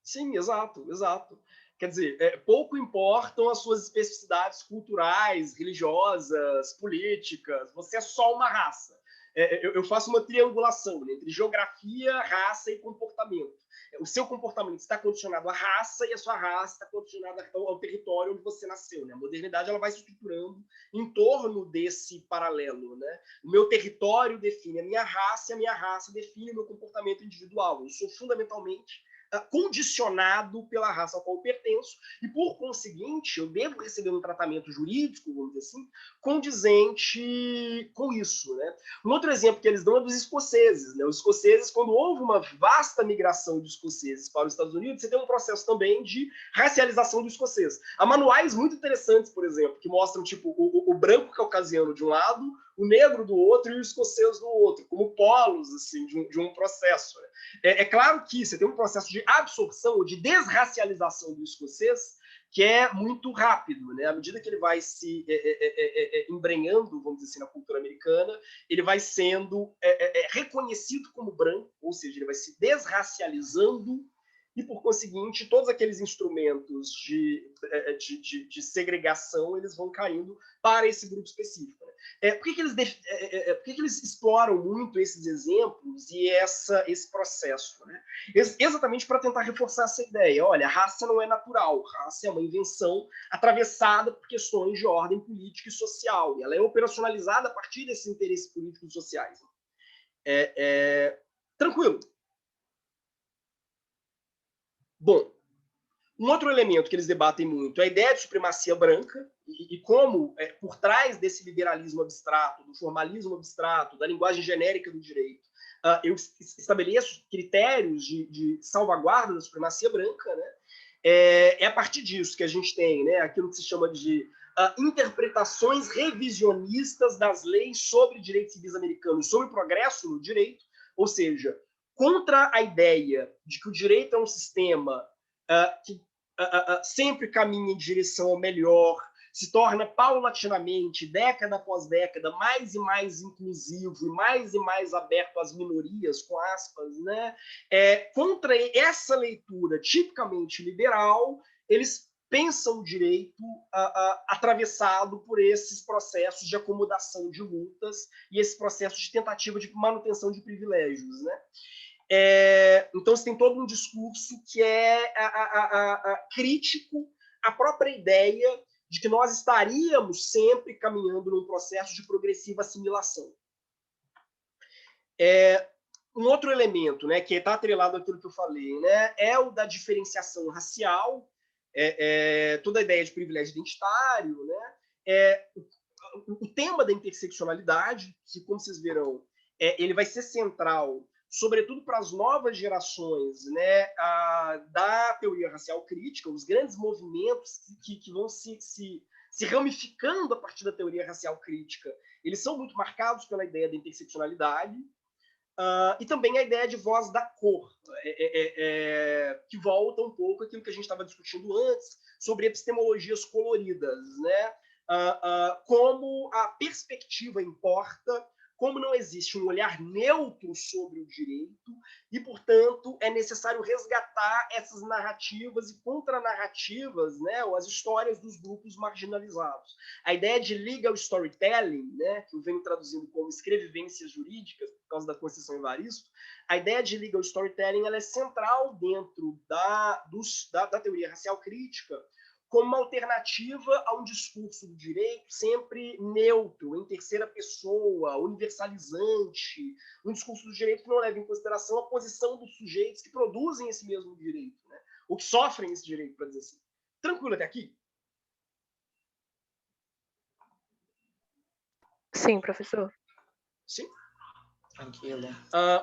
A: Sim, exato, exato. Quer dizer, pouco importam as suas especificidades culturais, religiosas, políticas, você é só uma raça. Eu faço uma triangulação, né, entre geografia, raça e comportamento. O seu comportamento está condicionado à raça e a sua raça está condicionada ao território onde você nasceu, né? A modernidade ela vai se estruturando em torno desse paralelo, né? O meu território define a minha raça e a minha raça define o meu comportamento individual. Eu sou fundamentalmente condicionado pela raça ao qual eu pertenço e, por conseguinte, eu devo receber um tratamento jurídico, vamos dizer assim, condizente com isso, né? Um outro exemplo que eles dão é dos escoceses, né? Os escoceses, quando houve uma vasta migração de escoceses para os Estados Unidos, você tem um processo também de racialização do escocês. Há manuais muito interessantes, por exemplo, que mostram tipo o branco caucasiano de um lado, o negro do outro e o escocês do outro, como polos assim, de um processo. Né? É claro que você tem um processo de absorção ou de desracialização do escocês que é muito rápido, né? À medida que ele vai se embrenhando, vamos dizer assim, na cultura americana, ele vai sendo reconhecido como branco, ou seja, ele vai se desracializando e, por conseguinte, todos aqueles instrumentos de segregação eles vão caindo para esse grupo específico. Né? Por que eles exploram muito esses exemplos e esse processo? Né? Exatamente para tentar reforçar essa ideia. Olha, a raça não é natural, a raça é uma invenção atravessada por questões de ordem política e social, e ela é operacionalizada a partir desses interesses políticos e sociais. Tranquilo. Bom, um outro elemento que eles debatem muito é a ideia de supremacia branca e como, por trás desse liberalismo abstrato, do formalismo abstrato, da linguagem genérica do direito, eu estabeleço critérios de salvaguarda da supremacia branca, né? É a partir disso que a gente tem, né, aquilo que se chama de interpretações revisionistas das leis sobre direitos civis americanos, sobre o progresso no direito, ou seja, contra a ideia de que o direito é um sistema que sempre caminha em direção ao melhor, se torna paulatinamente, década após década, mais e mais inclusivo e mais aberto às minorias, com aspas, né? Contra essa leitura tipicamente liberal, eles pensam o direito atravessado por esses processos de acomodação de lutas e esses processos de tentativa de manutenção de privilégios, né? Então, você tem todo um discurso que é crítico à própria ideia de que nós estaríamos sempre caminhando num processo de progressiva assimilação. Um outro elemento, né, que está atrelado àquilo que eu falei, né, é o da diferenciação racial, toda a ideia de privilégio identitário, né, o tema da interseccionalidade, que, como vocês verão, ele vai ser central, sobretudo para as novas gerações, né, da teoria racial crítica, os grandes movimentos que vão se ramificando a partir da teoria racial crítica, eles são muito marcados pela ideia da interseccionalidade, e também a ideia de voz da cor, que volta um pouco àquilo que a gente estava discutindo antes, sobre epistemologias coloridas, né? Como a perspectiva importa, como não existe um olhar neutro sobre o direito, e, portanto, é necessário resgatar essas narrativas e contranarrativas, né, ou as histórias dos grupos marginalizados. A ideia de legal storytelling, né, que eu venho traduzindo como escrevivências jurídicas, por causa da Conceição Evaristo, a ideia de legal storytelling ela é central dentro da teoria racial crítica, como uma alternativa a um discurso do direito sempre neutro, em terceira pessoa, universalizante, um discurso do direito que não leva em consideração a posição dos sujeitos que produzem esse mesmo direito, né? Ou que sofrem esse direito, para dizer assim. Tranquilo até aqui?
C: Sim, professor.
A: Sim.
D: Tranquilo.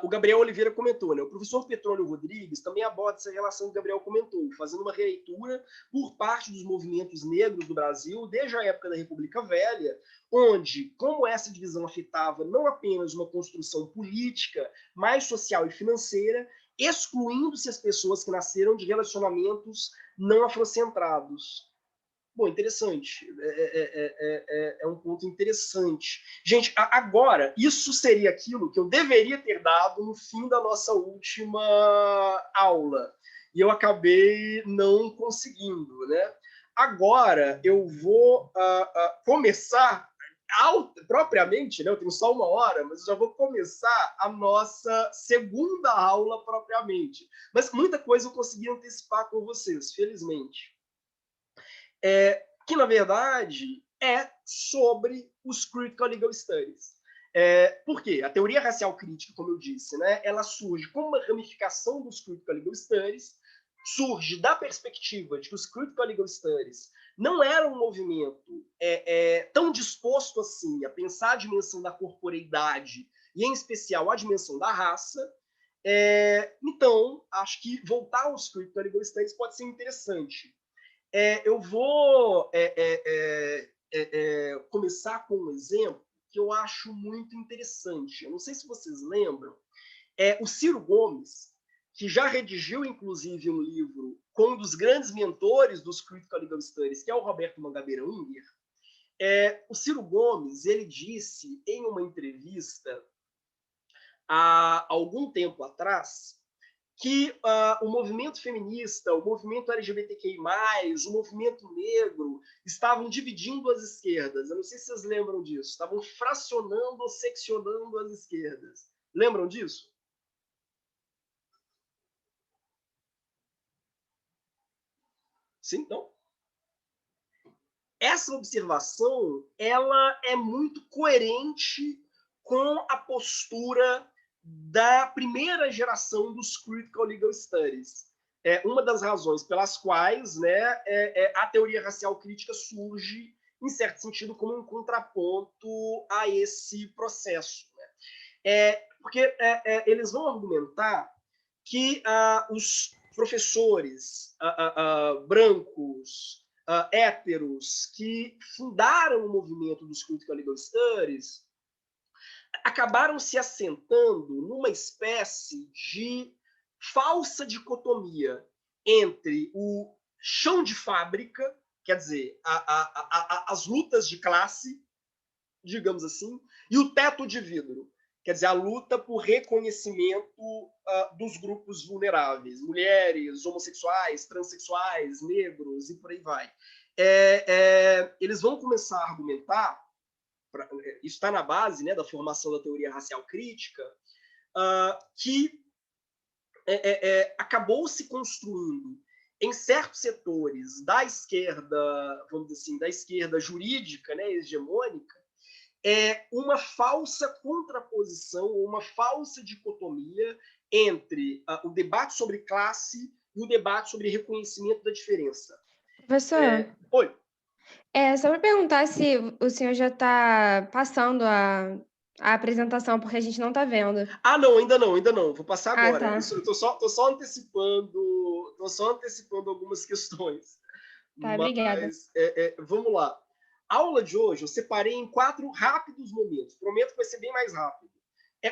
A: O Gabriel Oliveira comentou, né? O professor Petrônio Rodrigues também aborda essa relação que o Gabriel comentou, fazendo uma releitura por parte dos movimentos negros do Brasil, desde a época da República Velha, onde, como essa divisão afetava não apenas uma construção política, mas social e financeira, excluindo-se as pessoas que nasceram de relacionamentos não afrocentrados. Bom, interessante. É um ponto interessante. Gente, agora, isso seria aquilo que eu deveria ter dado no fim da nossa última aula. E eu acabei não conseguindo, né? Agora, eu vou começar propriamente, né? Eu tenho só 1 hora, mas eu já vou começar a nossa segunda aula propriamente. Mas muita coisa eu consegui antecipar com vocês, felizmente. Que, na verdade, é sobre os Critical Legal Studies. Por quê? A teoria racial crítica, como eu disse, né, ela surge como uma ramificação dos Critical Legal Studies, surge da perspectiva de que os Critical Legal Studies não eram um movimento tão disposto assim a pensar a dimensão da corporeidade e, em especial, a dimensão da raça. Então, acho que voltar aos Critical Legal Studies pode ser interessante. Eu vou começar com um exemplo que eu acho muito interessante. Eu não sei se vocês lembram, O Ciro Gomes, que já redigiu, inclusive, um livro com um dos grandes mentores dos Critical Legal Studies, que é o Roberto Mangabeira Unger, o Ciro Gomes, ele disse em uma entrevista há algum tempo atrás que o movimento feminista, o movimento LGBTQI+, o movimento negro estavam dividindo as esquerdas. Eu não sei se vocês lembram disso. Estavam fracionando ou seccionando as esquerdas. Lembram disso? Sim, então? Essa observação, ela é muito coerente com a postura da primeira geração dos Critical Legal Studies. Uma das razões pelas quais, né, a teoria racial crítica surge, em certo sentido, como um contraponto a esse processo. Né? Porque eles vão argumentar que os professores brancos, héteros, que fundaram o movimento dos Critical Legal Studies, acabaram se assentando numa espécie de falsa dicotomia entre o chão de fábrica, quer dizer, as lutas de classe, digamos assim, e o teto de vidro, quer dizer, a luta por reconhecimento dos grupos vulneráveis, mulheres, homossexuais, transexuais, negros e por aí vai. Eles vão começar a argumentar, isso está na base, né, da formação da teoria racial crítica, que acabou se construindo em certos setores da esquerda, vamos dizer assim, da esquerda jurídica, né, hegemônica, uma falsa contraposição, uma falsa dicotomia entre o debate sobre classe e o debate sobre reconhecimento da diferença.
G: Professor,
A: Oi.
G: Só para perguntar se o senhor já está passando a apresentação, porque a gente não está vendo.
A: Não, ainda não. Vou passar agora.
G: Tá.
A: Tô só antecipando algumas questões.
G: Tá, obrigada.
A: Vamos lá. A aula de hoje eu separei em 4 rápidos momentos. Prometo que vai ser bem mais rápido.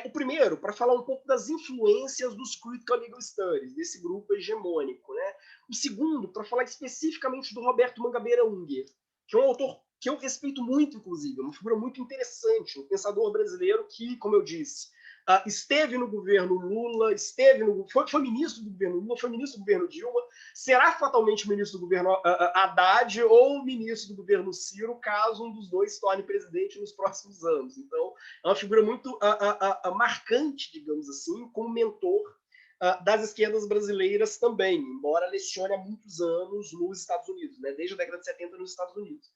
A: O primeiro, para falar um pouco das influências dos Critical Legal Studies, desse grupo hegemônico. Né? O segundo, para falar especificamente do Roberto Mangabeira Unger, que é um autor que eu respeito muito, inclusive, uma figura muito interessante, um pensador brasileiro que, como eu disse, esteve no governo Lula, foi ministro do governo Lula, foi ministro do governo Dilma, será fatalmente ministro do governo Haddad ou ministro do governo Ciro, caso um dos dois se torne presidente nos próximos anos. Então, é uma figura muito marcante, digamos assim, como mentor das esquerdas brasileiras também, embora lecione há muitos anos nos Estados Unidos, né? Desde a década de 70 nos Estados Unidos.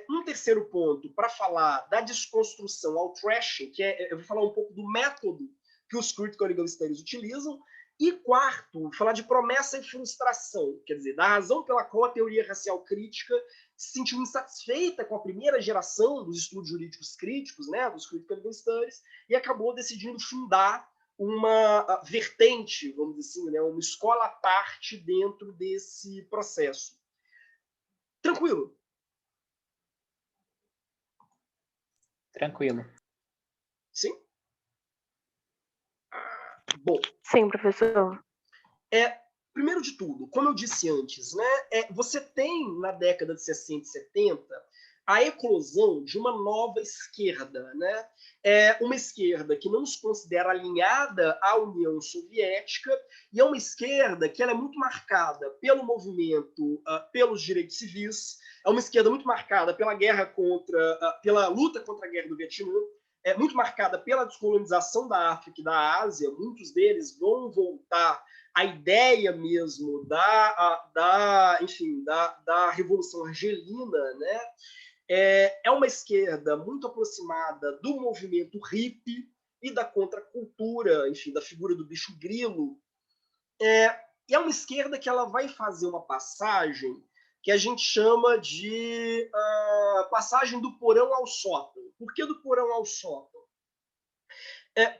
A: Um terceiro ponto, para falar da desconstrução ao trashing, que eu vou falar um pouco do método que os Critical Legal Studies utilizam, e quarto, falar de promessa e frustração, quer dizer, da razão pela qual a teoria racial crítica se sentiu insatisfeita com a primeira geração dos estudos jurídicos críticos, né, dos Critical Legal Studies, e acabou decidindo fundar uma vertente, vamos dizer assim, né, uma escola à parte dentro desse processo. Tranquilo?
D: Tranquilo.
A: Sim? Bom.
C: Sim, professor.
A: Primeiro de tudo, como eu disse antes, né, você tem na década de 60 e 70 a eclosão de uma nova esquerda, né? Uma esquerda que não se considera alinhada à União Soviética, e é uma esquerda que ela é muito marcada pelo movimento pelos direitos civis, é uma esquerda muito marcada pela pela luta contra a guerra do Vietnã, muito marcada pela descolonização da África e da Ásia. Muitos deles vão voltar à ideia mesmo da Revolução Argelina, né? É uma esquerda muito aproximada do movimento hippie e da contracultura, enfim, da figura do bicho grilo. E é uma esquerda que ela vai fazer uma passagem que a gente chama de passagem do porão ao sótão. Por que do porão ao sótão?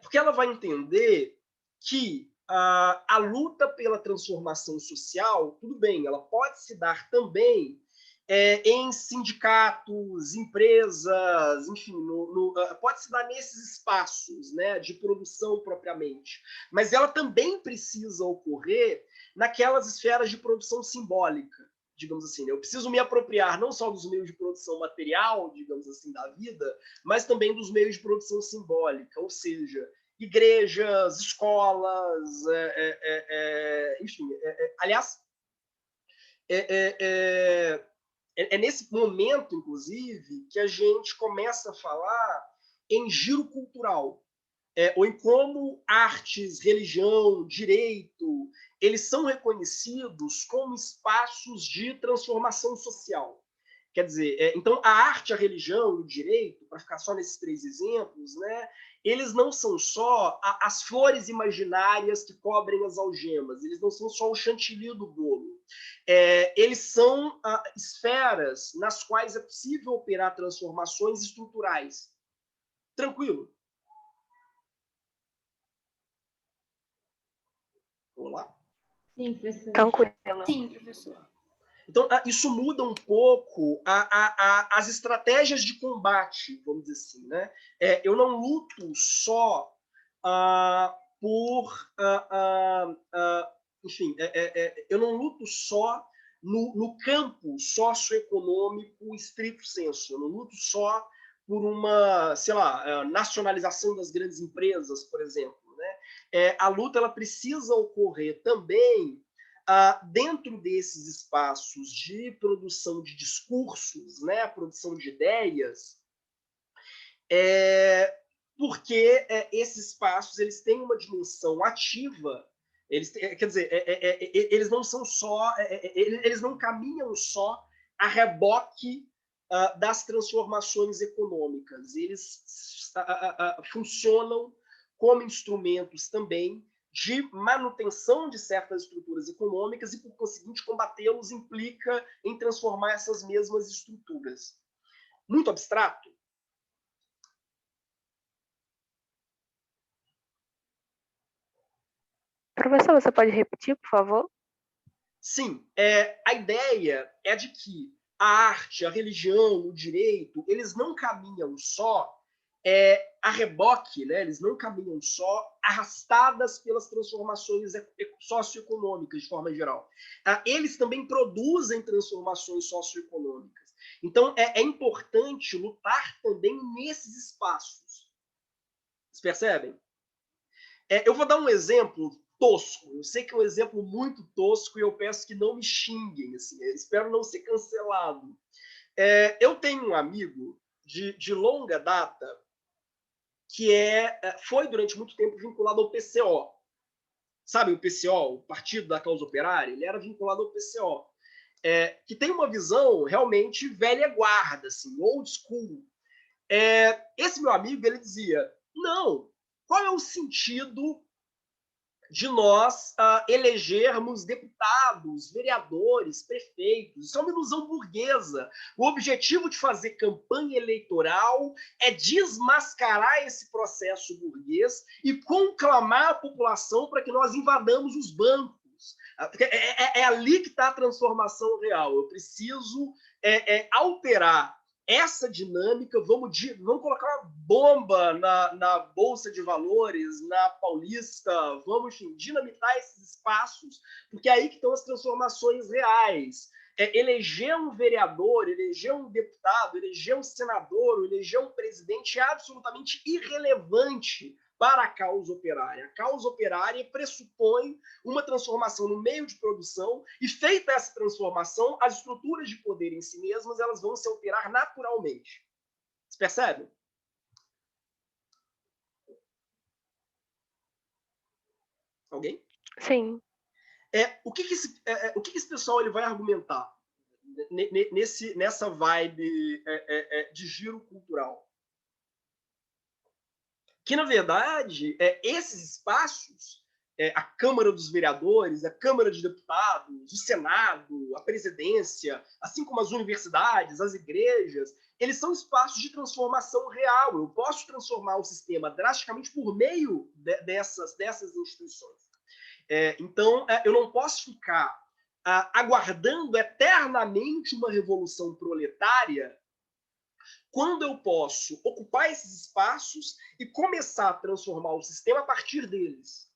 A: Porque ela vai entender que a luta pela transformação social, tudo bem, ela pode se dar também em sindicatos, empresas, enfim, pode se dar nesses espaços, né, de produção propriamente, mas ela também precisa ocorrer naquelas esferas de produção simbólica, digamos assim. Eu preciso me apropriar não só dos meios de produção material, digamos assim, da vida, mas também dos meios de produção simbólica, ou seja, igrejas, escolas, enfim. Aliás, é nesse momento, inclusive, que a gente começa a falar em giro cultural, ou em como artes, religião, direito, eles são reconhecidos como espaços de transformação social. Quer dizer, então a arte, a religião e o direito, para ficar só nesses 3 exemplos, né, eles não são só as flores imaginárias que cobrem as algemas, eles não são só o chantilly do bolo. Eles são esferas nas quais é possível operar transformações estruturais. Tranquilo? Vamos lá?
E: Sim, professor.
C: Tranquilo.
E: Sim, professor.
A: Então, isso muda um pouco as estratégias de combate, vamos dizer assim, né? Eu não luto só enfim, eu não luto só no campo socioeconômico estrito sensu, eu não luto só por uma, sei lá, nacionalização das grandes empresas, por exemplo, né? A luta ela precisa ocorrer também dentro desses espaços de produção de discursos, né, produção de ideias, porque esses espaços eles têm uma dimensão ativa, quer dizer, eles não são só, eles não caminham só a reboque das transformações econômicas, eles funcionam como instrumentos também de manutenção de certas estruturas econômicas e, por conseguinte, combatê-los implica em transformar essas mesmas estruturas. Muito abstrato?
C: Professor, você pode repetir, por favor?
A: Sim. A ideia é de que a arte, a religião, o direito, eles não caminham só a reboque, né? Eles não caminham só arrastadas pelas transformações socioeconômicas, de forma geral. Eles também produzem transformações socioeconômicas. Então, é importante lutar também nesses espaços. Vocês percebem? Eu vou dar um exemplo tosco. Eu sei que é um exemplo muito tosco e eu peço que não me xinguem. Assim, eu espero não ser cancelado. Eu tenho um amigo de longa data que foi durante muito tempo vinculado ao PCO. Sabe o PCO, o Partido da Causa Operária? Ele era vinculado ao PCO. Que tem uma visão realmente velha guarda, assim, old school. Esse meu amigo, ele dizia, não, qual é o sentido de nós elegermos deputados, vereadores, prefeitos? Isso é uma ilusão burguesa. O objetivo de fazer campanha eleitoral é desmascarar esse processo burguês e conclamar a população para que nós invadamos os bancos. É ali que está a transformação real. Eu preciso alterar essa dinâmica, vamos colocar uma bomba na Bolsa de Valores, na Paulista, vamos, enfim, dinamitar esses espaços, porque é aí que estão as transformações reais. Eleger um vereador, eleger um deputado, eleger um senador, eleger um presidente é absolutamente irrelevante para a causa operária. A causa operária pressupõe uma transformação no meio de produção e, feita essa transformação, as estruturas de poder em si mesmas elas vão se alterar naturalmente. Você percebe? Alguém?
C: Sim.
A: O que esse pessoal ele vai argumentar nessa vibe de giro cultural? Que, na verdade, esses espaços, a Câmara dos Vereadores, a Câmara de Deputados, o Senado, a presidência, assim como as universidades, as igrejas, eles são espaços de transformação real. Eu posso transformar o sistema drasticamente por meio dessas instituições. Então, eu não posso ficar aguardando eternamente uma revolução proletária, quando eu posso ocupar esses espaços e começar a transformar o sistema a partir deles?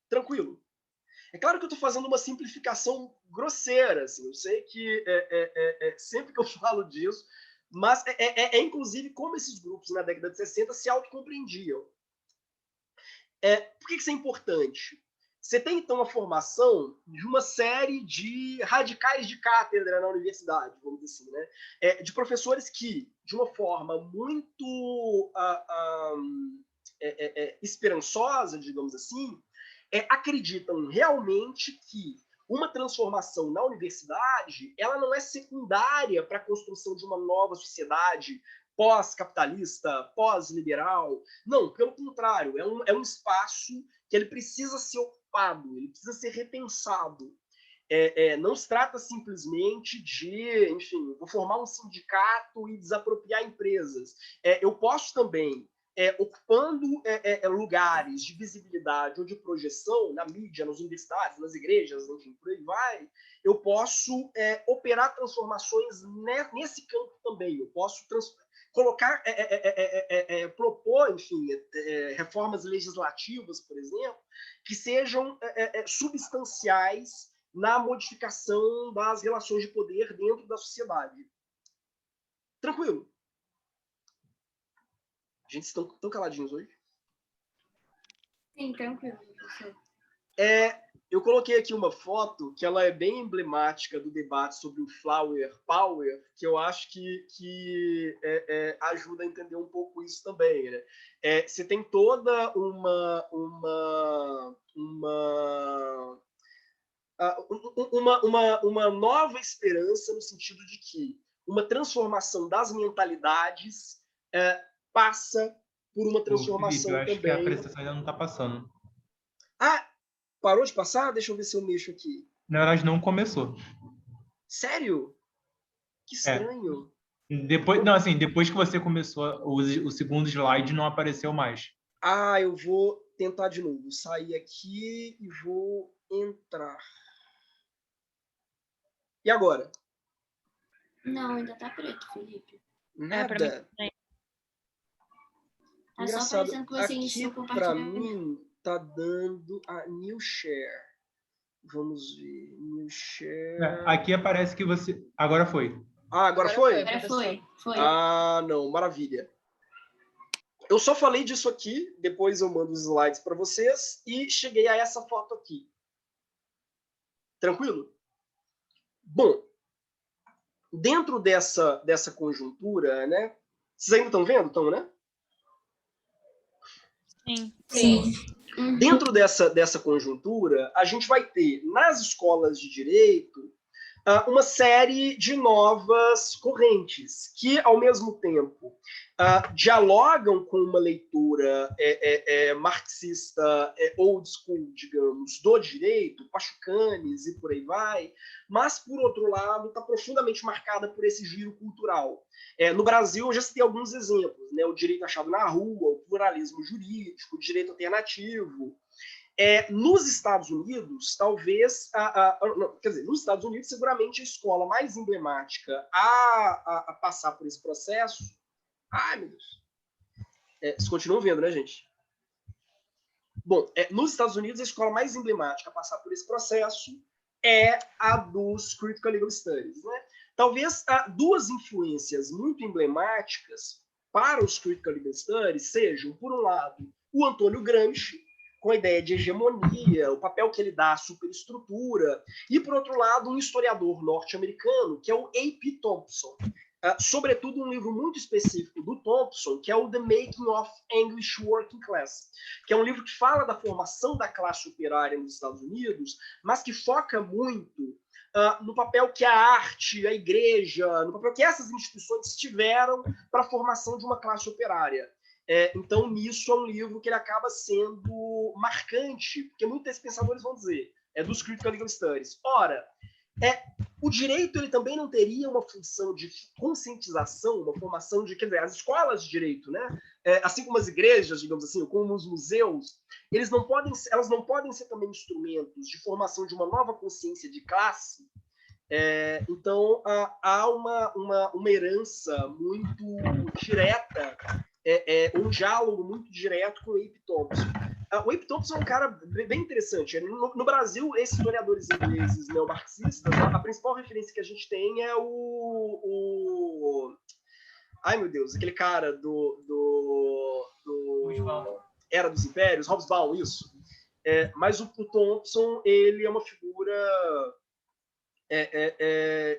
A: Tranquilo. É claro que eu estou fazendo uma simplificação grosseira, assim, eu sei que sempre que eu falo disso, mas inclusive como esses grupos na década de 60 se autocompreendiam. Por que isso é importante? Você tem, então, a formação de uma série de radicais de cátedra na universidade, vamos dizer assim, né? De professores que, de uma forma muito esperançosa, digamos assim, acreditam realmente que uma transformação na universidade ela não é secundária para a construção de uma nova sociedade pós-capitalista, pós-liberal. Não, pelo contrário, é um espaço que ele precisa ser ocupado, ele precisa ser repensado. Não se trata simplesmente de, enfim, vou formar um sindicato e desapropriar empresas. Eu posso também, ocupando lugares de visibilidade ou de projeção na mídia, nas universidades, nas igrejas, enfim, por aí vai, eu posso operar transformações nesse campo também. Eu posso colocar, propor, enfim, reformas legislativas, por exemplo, que sejam substanciais na modificação das relações de poder dentro da sociedade. Tranquilo. Gente, estão tão caladinhos hoje?
E: Sim, tranquilo, professor.
A: Eu coloquei aqui uma foto que ela é bem emblemática do debate sobre o Flower Power, que eu acho que ajuda a entender um pouco isso também, né? Você tem toda uma nova esperança no sentido de que uma transformação das mentalidades passa por uma transformação
F: Felipe, eu acho
A: também.
F: que a apresentação ainda não está passando.
A: Parou de passar? Deixa eu ver se eu mexo aqui.
F: Na verdade, não começou.
A: Sério? Que estranho.
F: Depois, não, assim, depois que você começou, o segundo slide não apareceu mais.
A: Eu vou tentar de novo. Sair aqui e vou entrar. E agora?
E: Não, ainda tá preto, Felipe.
A: Nada.
E: Tá
A: Engraçado.
E: só parecendo que você
A: Aqui,
E: iniciou
A: pra
E: compartilhamento.
A: mim, tá dando a New Share. Vamos ver. New Share.
F: Aqui aparece que você... Agora foi.
A: Agora foi?
E: Agora foi.
A: Não. Maravilha. Eu só falei disso aqui, depois eu mando os slides para vocês e cheguei a essa foto aqui. Tranquilo? Bom, dentro dessa conjuntura, né? Vocês ainda estão vendo? Estão, né?
E: Sim.
A: Dentro dessa conjuntura, a gente vai ter, nas escolas de direito, uma série de novas correntes que, ao mesmo tempo, dialogam com uma leitura marxista old school, digamos, do direito, Pachucanes e por aí vai, mas, por outro lado, está profundamente marcada por esse giro cultural. No Brasil, eu já citei alguns exemplos, né? O direito achado na rua, o pluralismo jurídico, o direito alternativo. Nos Estados Unidos, talvez... quer dizer, nos Estados Unidos, seguramente a escola mais emblemática a passar por esse processo... Ai, meu Deus. Vocês continuam vendo, né, gente? Bom, nos Estados Unidos, a escola mais emblemática a passar por esse processo é a dos Critical Legal Studies, né? Talvez duas influências muito emblemáticas para os Critical Legal Studies sejam, por um lado, o Antônio Gramsci, com a ideia de hegemonia, o papel que ele dá à superestrutura, e, por outro lado, um historiador norte-americano, que é o A.P. Thompson. Sobretudo um livro muito específico do Thompson, que é o The Making of English Working Class, que é um livro que fala da formação da classe operária nos Estados Unidos, mas que foca muito no papel que a arte, a igreja, no papel que essas instituições tiveram para a formação de uma classe operária. Então, nisso é um livro que ele acaba sendo marcante, porque muitos pensadores vão dizer, dos Critical Legal Studies. Ora, o direito ele também não teria uma função de conscientização, uma formação de, quer dizer, as escolas de direito, né? Assim como as igrejas, digamos assim, como os museus, elas não podem ser também instrumentos de formação de uma nova consciência de classe. Então, há uma herança muito direta, um diálogo muito direto com o Abe Thompson. O Abe Thompson é um cara bem interessante. No Brasil, esses historiadores ingleses neomarxistas, a principal referência que a gente tem é ai, meu Deus, aquele cara do Era dos Impérios, Hobsbawm, isso. Mas o Thompson, ele é uma figura,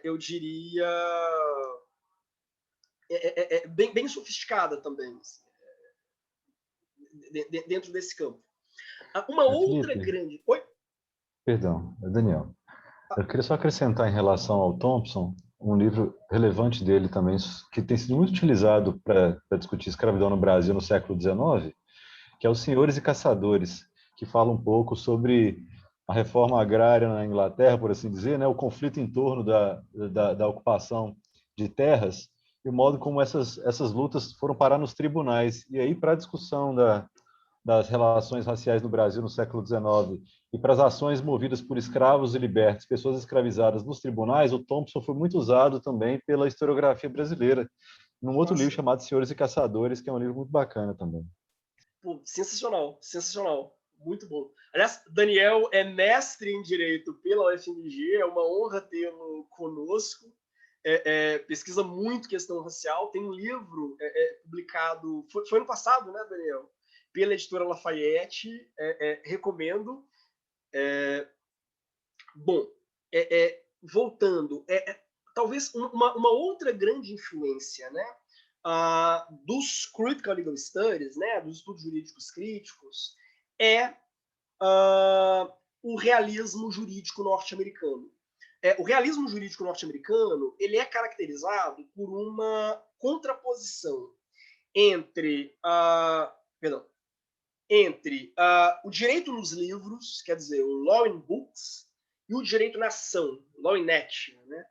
A: eu diria, bem sofisticada também, assim, dentro desse campo. Uma outra
H: Felipe,
A: grande... Oi?
H: perdão, Daniel. Eu queria só acrescentar em relação ao Thompson, um livro relevante dele também, que tem sido muito utilizado para discutir escravidão no Brasil no século XIX, que é Os Senhores e Caçadores, que fala um pouco sobre a reforma agrária na Inglaterra, por assim dizer, né, o conflito em torno da ocupação de terras e o modo como essas lutas foram parar nos tribunais. E aí, para a discussão das relações raciais no Brasil no século XIX e para as ações movidas por escravos e libertos, pessoas escravizadas nos tribunais, o Thompson foi muito usado também pela historiografia brasileira, num outro livro chamado Senhores e Caçadores, que é um livro muito bacana também.
A: Pô, sensacional, sensacional, muito bom. Aliás, Daniel é mestre em Direito pela UFMG, é uma honra tê-lo conosco. Pesquisa muito questão racial, tem um livro publicado, foi ano passado, né, Daniel? Pela editora Lafayette, recomendo. Bom, voltando, talvez uma outra grande influência, né, dos critical legal studies, né, dos estudos jurídicos críticos, o realismo jurídico norte-americano. O realismo jurídico norte-americano ele é caracterizado por uma contraposição entre o direito nos livros, quer dizer, o law in books, e o direito na ação, law in action, né?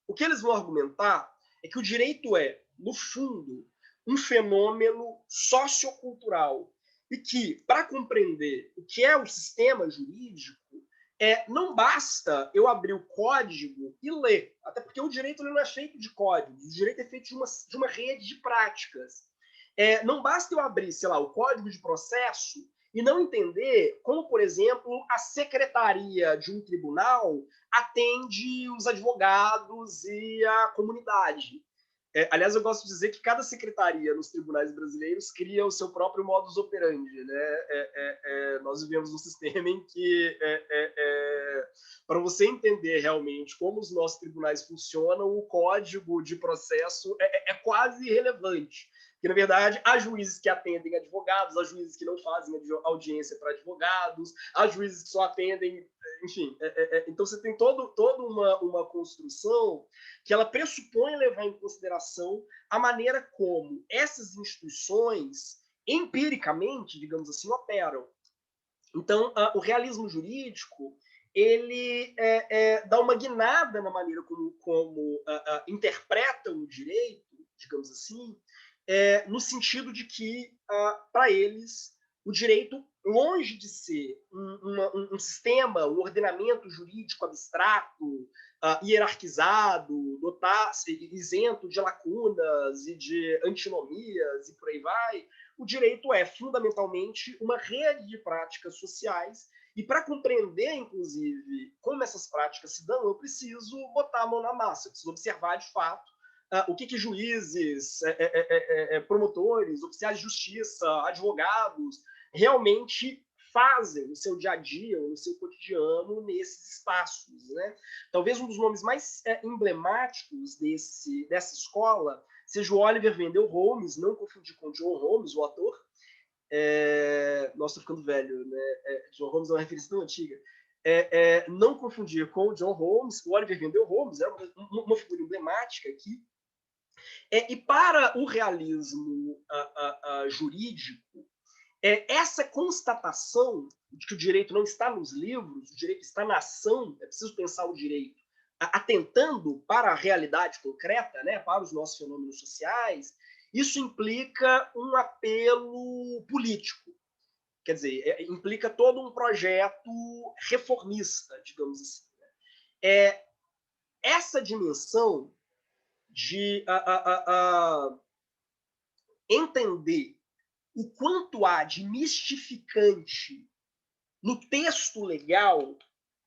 A: O que eles vão argumentar é que o direito é, no fundo, um fenômeno sociocultural e que, para compreender o que é o sistema jurídico, não basta eu abrir o código e ler, até porque o direito não é feito de códigos, o direito é feito de uma rede de práticas. Não basta eu abrir, sei lá, o código de processo e não entender como, por exemplo, a secretaria de um tribunal atende os advogados e a comunidade. Aliás, eu gosto de dizer que cada secretaria nos tribunais brasileiros cria o seu próprio modus operandi, né? Nós vivemos num sistema em que, para você entender realmente como os nossos tribunais funcionam, o código de processo é quase irrelevante. Porque, na verdade, há juízes que atendem advogados, há juízes que não fazem audiência para advogados, há juízes que só atendem... Enfim, então você tem toda uma construção que ela pressupõe levar em consideração a maneira como essas instituições, empiricamente, digamos assim, operam. Então, o realismo jurídico ele dá uma guinada na maneira como interpreta o direito, digamos assim, no sentido de que, para eles, o direito, longe de ser um sistema, um ordenamento jurídico abstrato, hierarquizado, isento de lacunas e de antinomias e por aí vai, o direito é fundamentalmente uma rede de práticas sociais e para compreender, inclusive, como essas práticas se dão, eu preciso botar a mão na massa, eu preciso observar de fato o que juízes, promotores, oficiais de justiça, advogados realmente fazem no seu dia a dia, no seu cotidiano, nesses espaços, né? Talvez um dos nomes mais emblemáticos dessa escola seja o Oliver Wendell Holmes, não confundir com John Holmes, o ator. Nossa, tô ficando velho, né? John Holmes é uma referência tão antiga. Não confundir com o John Holmes, o Oliver Wendell Holmes é uma figura emblemática aqui. E para o realismo jurídico, essa constatação de que o direito não está nos livros, o direito está na ação, é preciso pensar o direito atentando para a realidade concreta, né, para os nossos fenômenos sociais, isso implica um apelo político. Quer dizer, implica todo um projeto reformista, digamos assim. Essa dimensão de entender o quanto há de mistificante no texto legal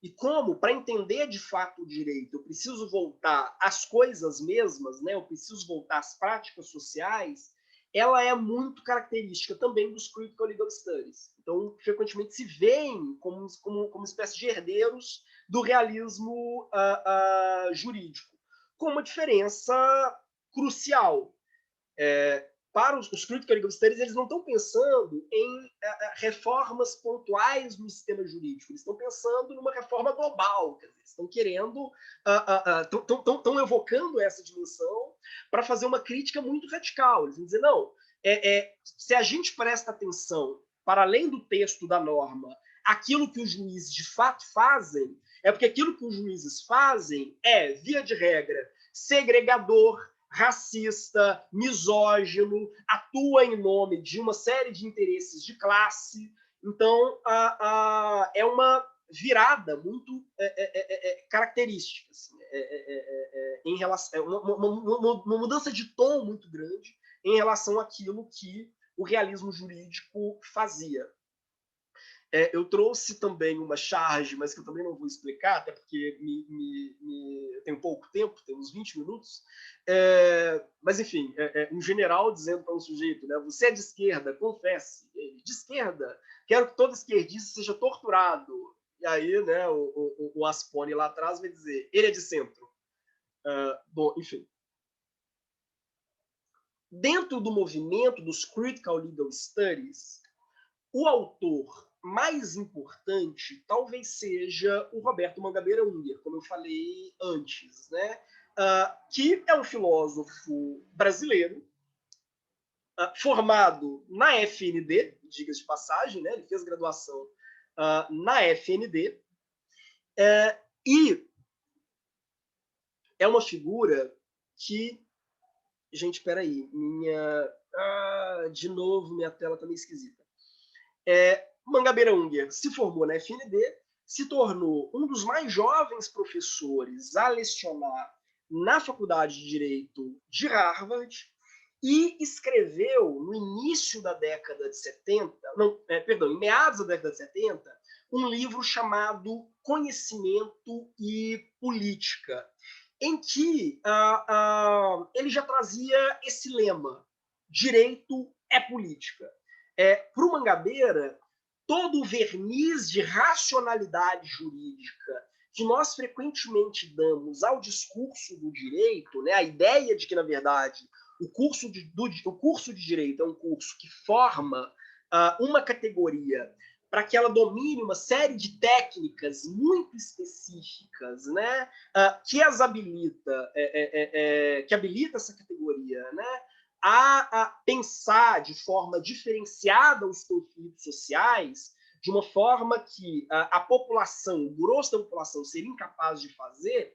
A: e como, para entender de fato o direito, eu preciso voltar às coisas mesmas, né? Eu preciso voltar às práticas sociais, ela é muito característica também dos Critical Legal Studies. Então, frequentemente se veem como espécie de herdeiros do realismo jurídico, com uma diferença crucial. Para os Critical Legal Studies, eles não estão pensando em reformas pontuais no sistema jurídico, eles estão pensando numa reforma global, quer dizer, estão querendo, estão evocando essa dimensão para fazer uma crítica muito radical. Eles vão dizer, não, se a gente presta atenção, para além do texto da norma, aquilo que os juízes de fato fazem, é porque aquilo que os juízes fazem é, via de regra, segregador, racista, misógino, atua em nome de uma série de interesses de classe. Então, é uma virada muito característica, assim, em relação, uma mudança de tom muito grande em relação àquilo que o realismo jurídico fazia. Eu trouxe também uma charge, mas que eu também não vou explicar, até porque eu tenho pouco tempo, tem uns 20 minutos. Mas, enfim, um general dizendo para um sujeito, né, você é de esquerda, confesse. Ele, de esquerda, quero que todo esquerdista seja torturado. E aí, né, o Aspone lá atrás vai dizer, ele é de centro. Bom, enfim. Dentro do movimento dos Critical Legal Studies, o autor mais importante talvez seja o Roberto Mangabeira Unger, como eu falei antes, né? Que é um filósofo brasileiro, formado na FND, diga-se de passagem, né? Ele fez graduação na FND, e é uma figura que... Gente, espera aí, de novo, minha tela está meio esquisita. Mangabeira Unger se formou na FND, se tornou um dos mais jovens professores a lecionar na Faculdade de Direito de Harvard e escreveu no início da década de 70, em meados da década de 70, um livro chamado Conhecimento e Política, em que ele já trazia esse lema: direito é política. Para o Mangabeira, todo o verniz de racionalidade jurídica que nós frequentemente damos ao discurso do direito, né, a ideia de que, na verdade, o curso de direito é um curso que forma uma categoria para que ela domine uma série de técnicas muito específicas, né, que habilita essa categoria, né, a pensar de forma diferenciada os conflitos sociais, de uma forma que a população, o grosso da população, seria incapaz de fazer.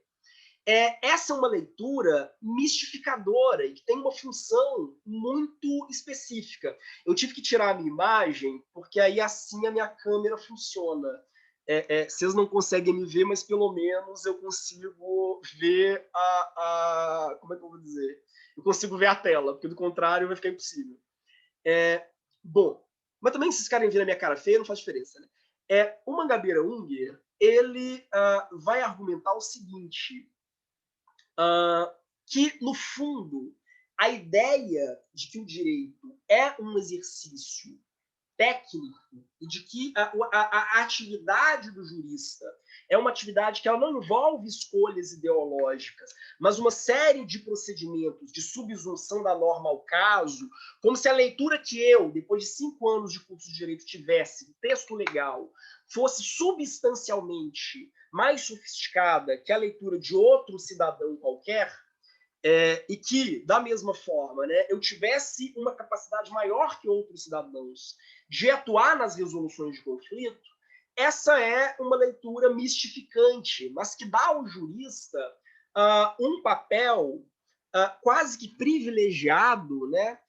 A: Essa é uma leitura mistificadora e que tem uma função muito específica. Eu tive que tirar a minha imagem, porque aí assim a minha câmera funciona. Vocês não conseguem me ver, mas pelo menos eu consigo ver como é que eu vou dizer? Eu consigo ver a tela, porque do contrário vai ficar impossível. Bom, mas também se vocês querem ver a minha cara feia, não faz diferença, né? O Mangabeira Unger, ele vai argumentar o seguinte, que, no fundo, a ideia de que o direito é um exercício técnico e de que a atividade do jurista é uma atividade que ela não envolve escolhas ideológicas, mas uma série de procedimentos de subsunção da norma ao caso, como se a leitura que eu, depois de 5 anos de curso de direito, tivesse do texto legal, fosse substancialmente mais sofisticada que a leitura de outro cidadão qualquer, e que, da mesma forma, né, eu tivesse uma capacidade maior que outros cidadãos de atuar nas resoluções de conflito, essa é uma leitura mistificante, mas que dá ao jurista um papel quase que privilegiado, né,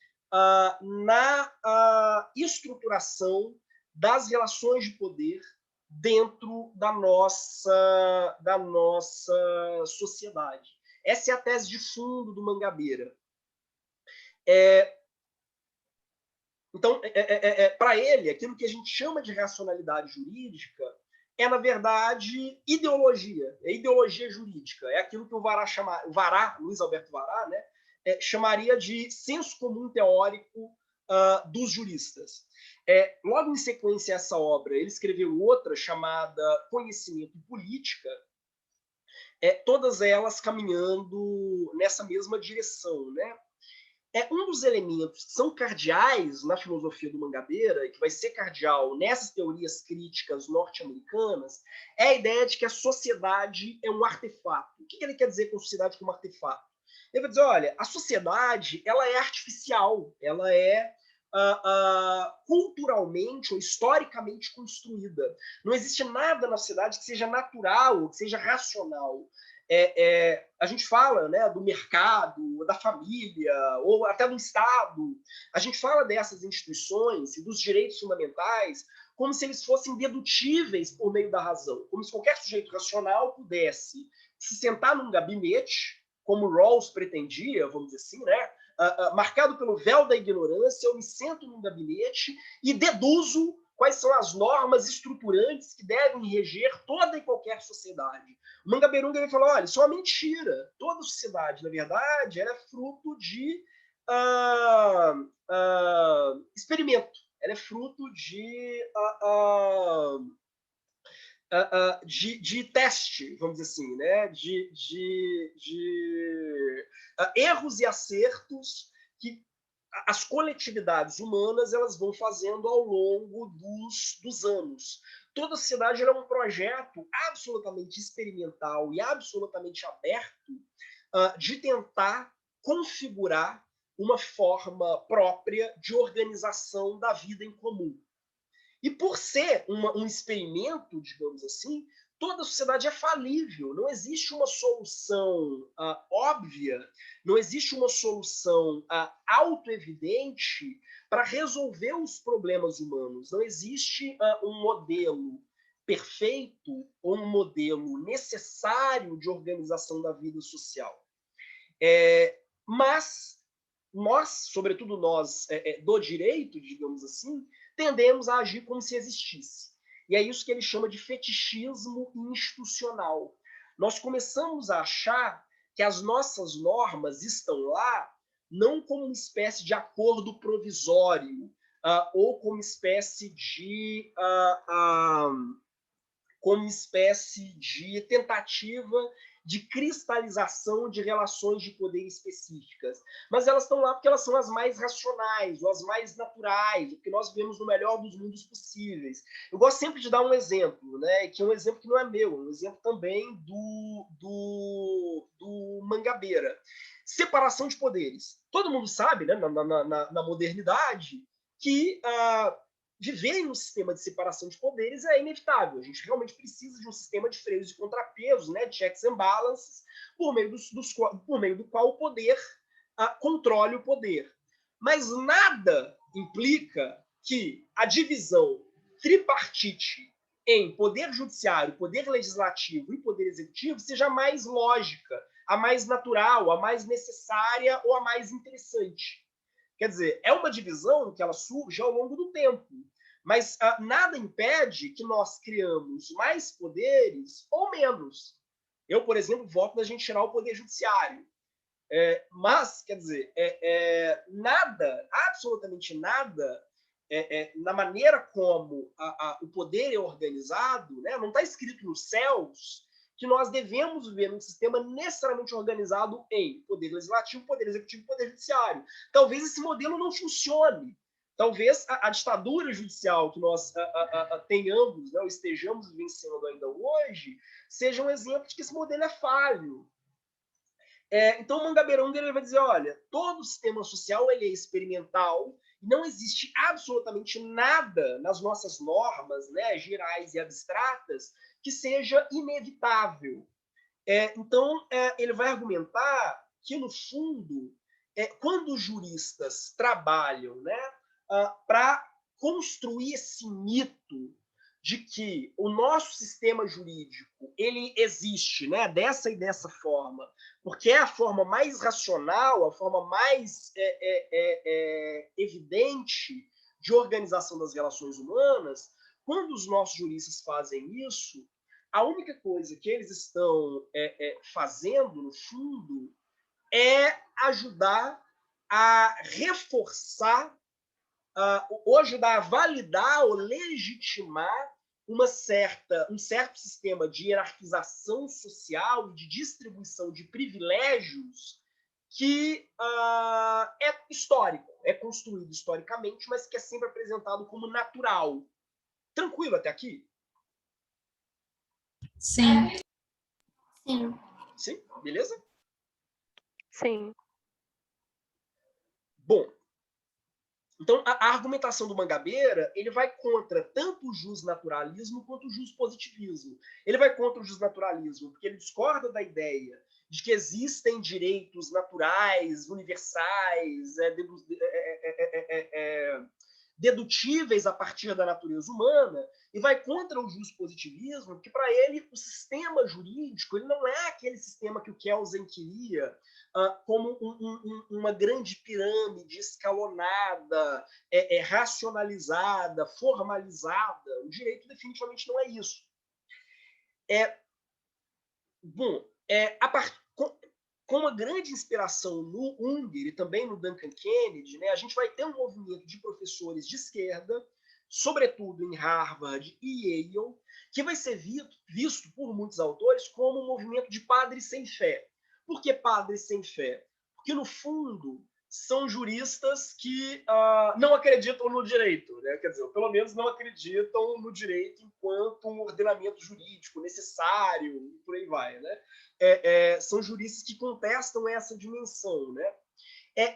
A: na estruturação das relações de poder dentro da nossa sociedade. Essa é a tese de fundo do Mangabeira. Então, para ele, aquilo que a gente chama de racionalidade jurídica é, na verdade, ideologia. É ideologia jurídica. É aquilo que o Vará, Luiz Alberto Vará, né, chamaria de senso comum teórico dos juristas. Logo em sequência a essa obra, ele escreveu outra chamada Conhecimento e Política, todas elas caminhando nessa mesma direção, né? Um dos elementos que são cardeais na filosofia do Mangabeira, e que vai ser cardeal nessas teorias críticas norte-americanas, é a ideia de que a sociedade é um artefato. O que ele quer dizer com a sociedade como artefato? Ele vai dizer, olha, a sociedade ela é artificial, ela é culturalmente ou historicamente construída. Não existe nada na sociedade que seja natural, que seja racional. A gente fala, né, do mercado, da família, ou até do Estado. A gente fala dessas instituições e dos direitos fundamentais como se eles fossem dedutíveis por meio da razão, como se qualquer sujeito racional pudesse se sentar num gabinete, como Rawls pretendia, vamos dizer assim, né, marcado pelo véu da ignorância, eu me sento num gabinete e deduzo quais são as normas estruturantes que devem reger toda e qualquer sociedade. O Mangabeira falou, olha, isso é uma mentira. Toda sociedade, na verdade, ela é fruto de experimento. Ela é fruto de teste, vamos dizer assim, né? de erros e acertos que as coletividades humanas elas vão fazendo ao longo dos anos. Toda a sociedade era um projeto absolutamente experimental e absolutamente aberto de tentar configurar uma forma própria de organização da vida em comum. E por ser um experimento, digamos assim, toda a sociedade é falível. Não existe uma solução óbvia, não existe uma solução autoevidente para resolver os problemas humanos. Não existe um modelo perfeito ou um modelo necessário de organização da vida social. Mas nós, sobretudo nós do direito, digamos assim, tendemos a agir como se existisse. E é isso que ele chama de fetichismo institucional. Nós começamos a achar que as nossas normas estão lá não como uma espécie de acordo provisório ou como espécie de tentativa de cristalização de relações de poder específicas. Mas elas estão lá porque elas são as mais racionais, ou as mais naturais, o que nós vemos no melhor dos mundos possíveis. Eu gosto sempre de dar um exemplo, né, que é um exemplo que não é meu, é um exemplo também do Mangabeira. Separação de poderes. Todo mundo sabe, né, na modernidade, que viver em um sistema de separação de poderes é inevitável. A gente realmente precisa de um sistema de freios e contrapesos, né, de checks and balances, por meio do qual o poder controle o poder. Mas nada implica que a divisão tripartite em poder judiciário, poder legislativo e poder executivo seja a mais lógica, a mais natural, a mais necessária ou a mais interessante. Quer dizer, é uma divisão que ela surge ao longo do tempo, mas nada impede que nós criamos mais poderes ou menos. Eu, por exemplo, voto da gente tirar o poder judiciário. Mas, quer dizer, nada, absolutamente nada, na maneira como o poder é organizado, né, não está escrito nos céus que nós devemos viver num sistema necessariamente organizado em poder legislativo, poder executivo e poder judiciário. Talvez esse modelo não funcione. Talvez a ditadura judicial que nós tenhamos, né, ou estejamos vivenciando ainda hoje, seja um exemplo de que esse modelo é falho. Então, o Mangabeira ele vai dizer, olha, todo sistema social ele é experimental E não existe absolutamente nada nas nossas normas, né, gerais e abstratas que seja inevitável. Então, ele vai argumentar que, no fundo, quando os juristas trabalham, né, para construir esse mito de que o nosso sistema jurídico ele existe, né, dessa e dessa forma, porque é a forma mais racional, a forma mais evidente de organização das relações humanas. Quando os nossos juristas fazem isso, a única coisa que eles estão fazendo, no fundo, é ajudar a reforçar, ou ajudar a validar ou legitimar um certo sistema de hierarquização social e de distribuição de privilégios que é histórico, é construído historicamente, mas que é sempre apresentado como natural. Tranquilo até aqui?
E: Sim. Sim.
A: Sim? Beleza?
C: Sim.
A: Bom, então a argumentação do Mangabeira ele vai contra tanto o jusnaturalismo quanto o juspositivismo. Ele vai contra o jusnaturalismo porque ele discorda da ideia de que existem direitos naturais, universais, dedutíveis a partir da natureza humana, e vai contra o juspositivismo, porque para ele o sistema jurídico ele não é aquele sistema que o Kelsen queria, como uma grande pirâmide escalonada, racionalizada, formalizada. O direito definitivamente não é isso. Bom, com uma grande inspiração no Unger e também no Duncan Kennedy, né, a gente vai ter um movimento de professores de esquerda, sobretudo em Harvard e Yale, que vai ser visto por muitos autores como um movimento de padres sem fé. Por que padres sem fé? Porque, no fundo, são juristas que não acreditam no direito, né? Quer dizer, pelo menos não acreditam no direito enquanto um ordenamento jurídico necessário, e por aí vai, né? São juristas que contestam essa dimensão, né?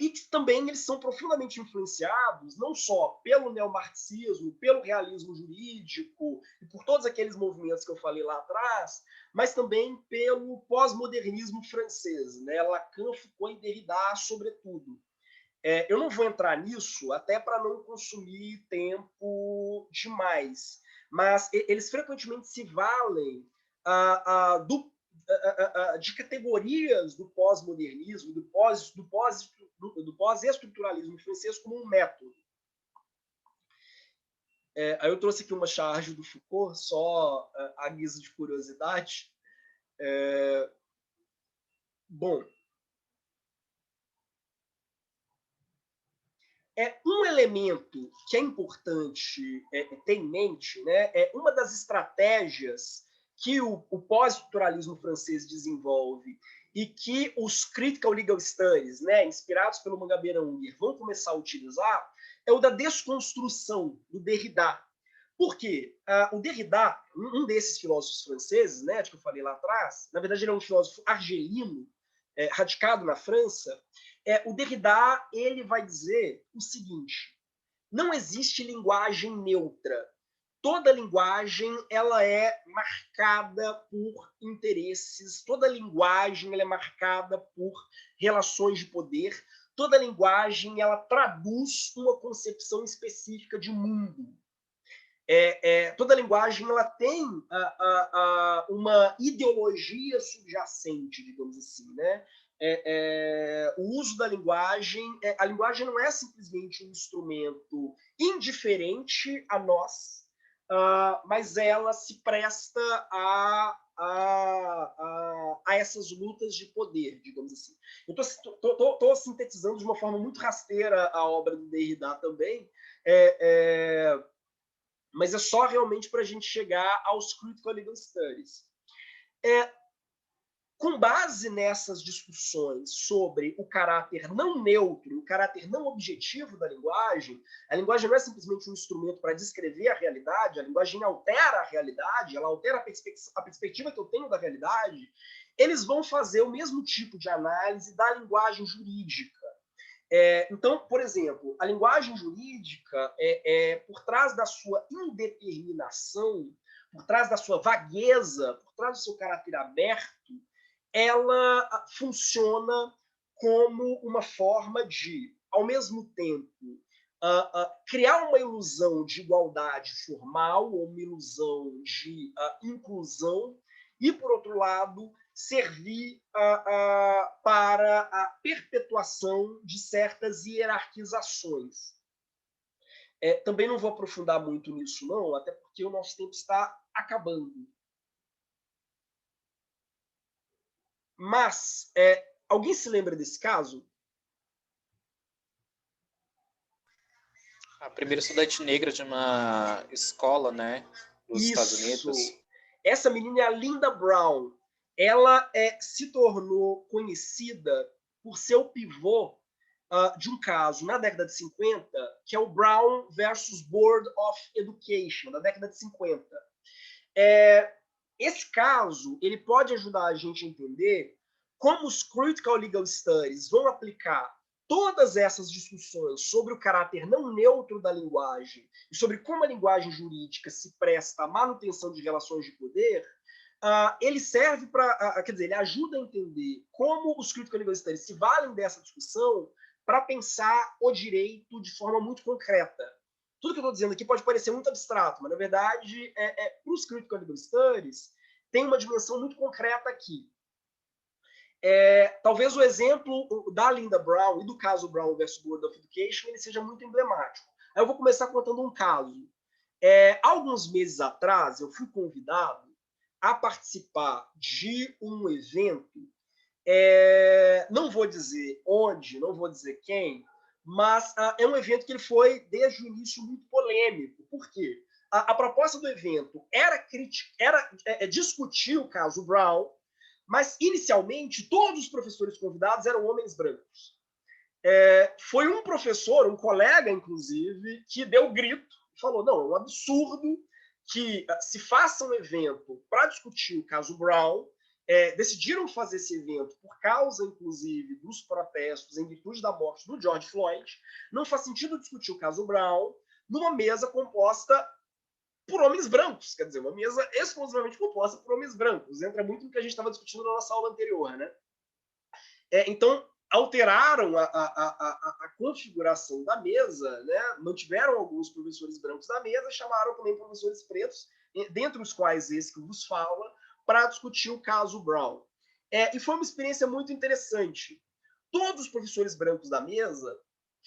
A: E que também eles são profundamente influenciados não só pelo neomarxismo, pelo realismo jurídico e por todos aqueles movimentos que eu falei lá atrás, mas também pelo pós-modernismo francês, né? Lacan, Foucault e Derrida, sobretudo. Eu não vou entrar nisso, até para não consumir tempo demais, mas eles frequentemente se valem de categorias do pós-modernismo, do pós-estruturalismo francês como um método. Aí eu trouxe aqui uma charge do Foucault, só a guisa de curiosidade. Bom, um elemento que é importante ter em mente, né, uma das estratégias que o pós-estruturalismo francês desenvolve e que os critical legal studies, né, inspirados pelo Mangabeira Unger, vão começar a utilizar, é o da desconstrução do Derrida. Por quê? O Derrida, um desses filósofos franceses, né, que eu falei lá atrás, na verdade ele é um filósofo argelino, radicado na França. O Derrida ele vai dizer o seguinte: não existe linguagem neutra. Toda linguagem ela é marcada por interesses, toda linguagem ela é marcada por relações de poder, toda linguagem ela traduz uma concepção específica de mundo. Toda linguagem ela tem uma ideologia subjacente, digamos assim, né? O uso da linguagem, a linguagem não é simplesmente um instrumento indiferente a nós, mas ela se presta a essas lutas de poder, digamos assim. Eu estou sintetizando de uma forma muito rasteira a obra do Derrida também, mas é só realmente para a gente chegar aos critical legal studies. Com base nessas discussões sobre o caráter não neutro, o caráter não objetivo da linguagem, a linguagem não é simplesmente um instrumento para descrever a realidade, a linguagem altera a realidade, ela altera a perspectiva que eu tenho da realidade, eles vão fazer o mesmo tipo de análise da linguagem jurídica. Então, por exemplo, a linguagem jurídica, por trás da sua indeterminação, por trás da sua vagueza, por trás do seu caráter aberto, ela funciona como uma forma de, ao mesmo tempo, criar uma ilusão de igualdade formal, ou uma ilusão de inclusão, e, por outro lado, servir para a perpetuação de certas hierarquizações. Também não vou aprofundar muito nisso, não, até porque o nosso tempo está acabando. Mas, alguém se lembra desse caso?
D: A primeira estudante negra de uma escola, né, dos Estados Unidos.
A: Essa menina é a Linda Brown. Ela se tornou conhecida por ser o pivô de um caso na década de 50, que é o Brown versus Board of Education, da década de 50. Esse caso ele pode ajudar a gente a entender como os Critical Legal Studies vão aplicar todas essas discussões sobre o caráter não neutro da linguagem e sobre como a linguagem jurídica se presta à manutenção de relações de poder. Ele serve para, quer dizer, ele ajuda a entender como os Critical Legal Studies se valem dessa discussão para pensar o direito de forma muito concreta. Tudo que eu estou dizendo aqui pode parecer muito abstrato, mas, na verdade, para os Critical Legal Studies, tem uma dimensão muito concreta aqui. Talvez o exemplo da Linda Brown e do caso Brown versus Board of Education ele seja muito emblemático. Aí eu vou começar contando um caso. Alguns meses atrás, eu fui convidado a participar de um evento, não vou dizer onde, não vou dizer quem, mas é um evento que ele foi, desde o início, muito polêmico. Por quê? A proposta do evento era discutir o caso Brown, mas, inicialmente, todos os professores convidados eram homens brancos. Foi um professor, um colega, inclusive, que deu grito e falou, não, é um absurdo que se faça um evento para discutir o caso Brown. Decidiram fazer esse evento por causa, inclusive, dos protestos em virtude da morte do George Floyd. Não faz sentido discutir o caso Brown numa mesa composta por homens brancos, quer dizer, uma mesa exclusivamente composta por homens brancos. Entra muito no que a gente estava discutindo na nossa aula anterior, né? Então, alteraram a configuração da mesa, né? Mantiveram alguns professores brancos da mesa, chamaram também professores pretos, dentre os quais esse que vos fala, para discutir o caso Brown. E foi uma experiência muito interessante. Todos os professores brancos da mesa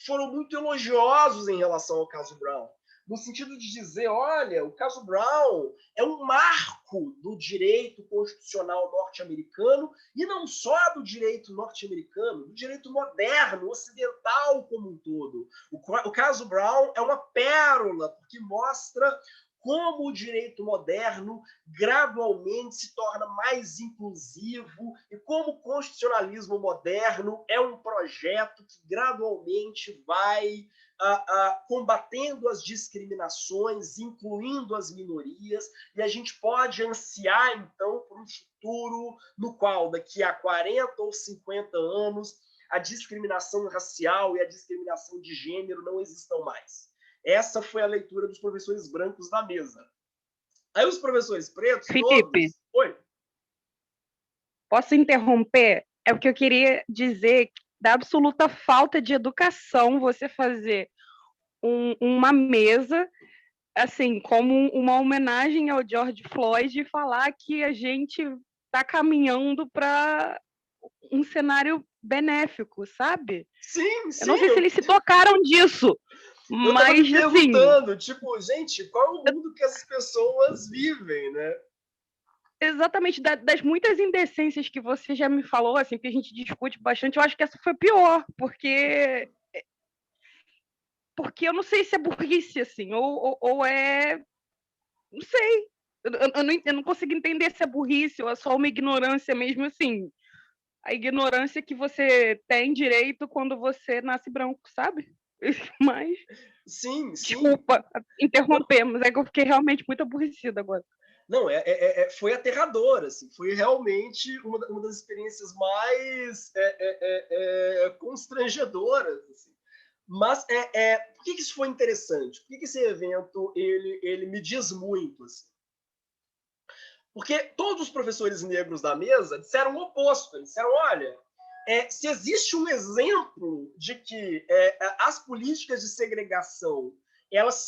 A: foram muito elogiosos em relação ao caso Brown, no sentido de dizer, olha, o caso Brown é um marco do direito constitucional norte-americano, e não só do direito norte-americano, do direito moderno, ocidental como um todo. O caso Brown é uma pérola, porque mostra como o direito moderno gradualmente se torna mais inclusivo e como o constitucionalismo moderno é um projeto que gradualmente vai combatendo as discriminações, incluindo as minorias, e a gente pode ansiar, então, por um futuro no qual, daqui a 40 ou 50 anos, a discriminação racial e a discriminação de gênero não existam mais. Essa foi a leitura dos professores brancos da mesa. Aí os professores pretos...
I: Felipe,
A: todos... Oi?
I: Posso interromper? É o que eu queria dizer, da absoluta falta de educação você fazer uma mesa, assim, como uma homenagem ao George Floyd, e falar que a gente está caminhando para um cenário benéfico, sabe?
A: Sim, sim.
I: Eu não sei se eles se tocaram disso,
A: eu
I: mas,
A: tava me perguntando,
I: assim...
A: tipo, gente, qual é o mundo que essas pessoas vivem, né?
I: Exatamente, das muitas indecências que você já me falou, assim, que a gente discute bastante, eu acho que essa foi pior, porque eu não sei se é burrice, assim, ou é... Não sei. Eu não consigo entender se é burrice ou é só uma ignorância mesmo, assim. A ignorância que você tem direito quando você nasce branco, sabe? Mas...
A: Sim, sim.
I: Desculpa interromper, mas é que eu fiquei realmente muito aborrecida agora.
A: Não, foi aterrador, assim, foi realmente uma das experiências mais constrangedoras. Assim. Mas por que isso foi interessante? Por que esse evento ele me diz muito? Assim? Porque todos os professores negros da mesa disseram o oposto. Eles disseram, olha, se existe um exemplo de que as políticas de segregação elas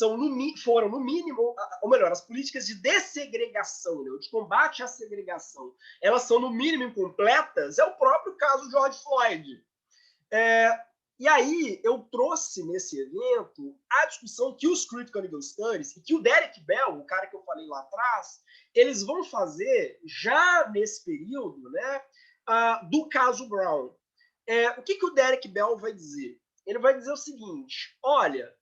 A: foram, no mínimo, ou melhor, as políticas de dessegregação, né, de combate à segregação, elas são, no mínimo, incompletas, é o próprio caso de George Floyd. E aí, eu trouxe nesse evento a discussão que os Critical Legal Studies e que o Derek Bell, o cara que eu falei lá atrás, eles vão fazer já nesse período, né, do caso Brown. O que o Derek Bell vai dizer? Ele vai dizer o seguinte, olha,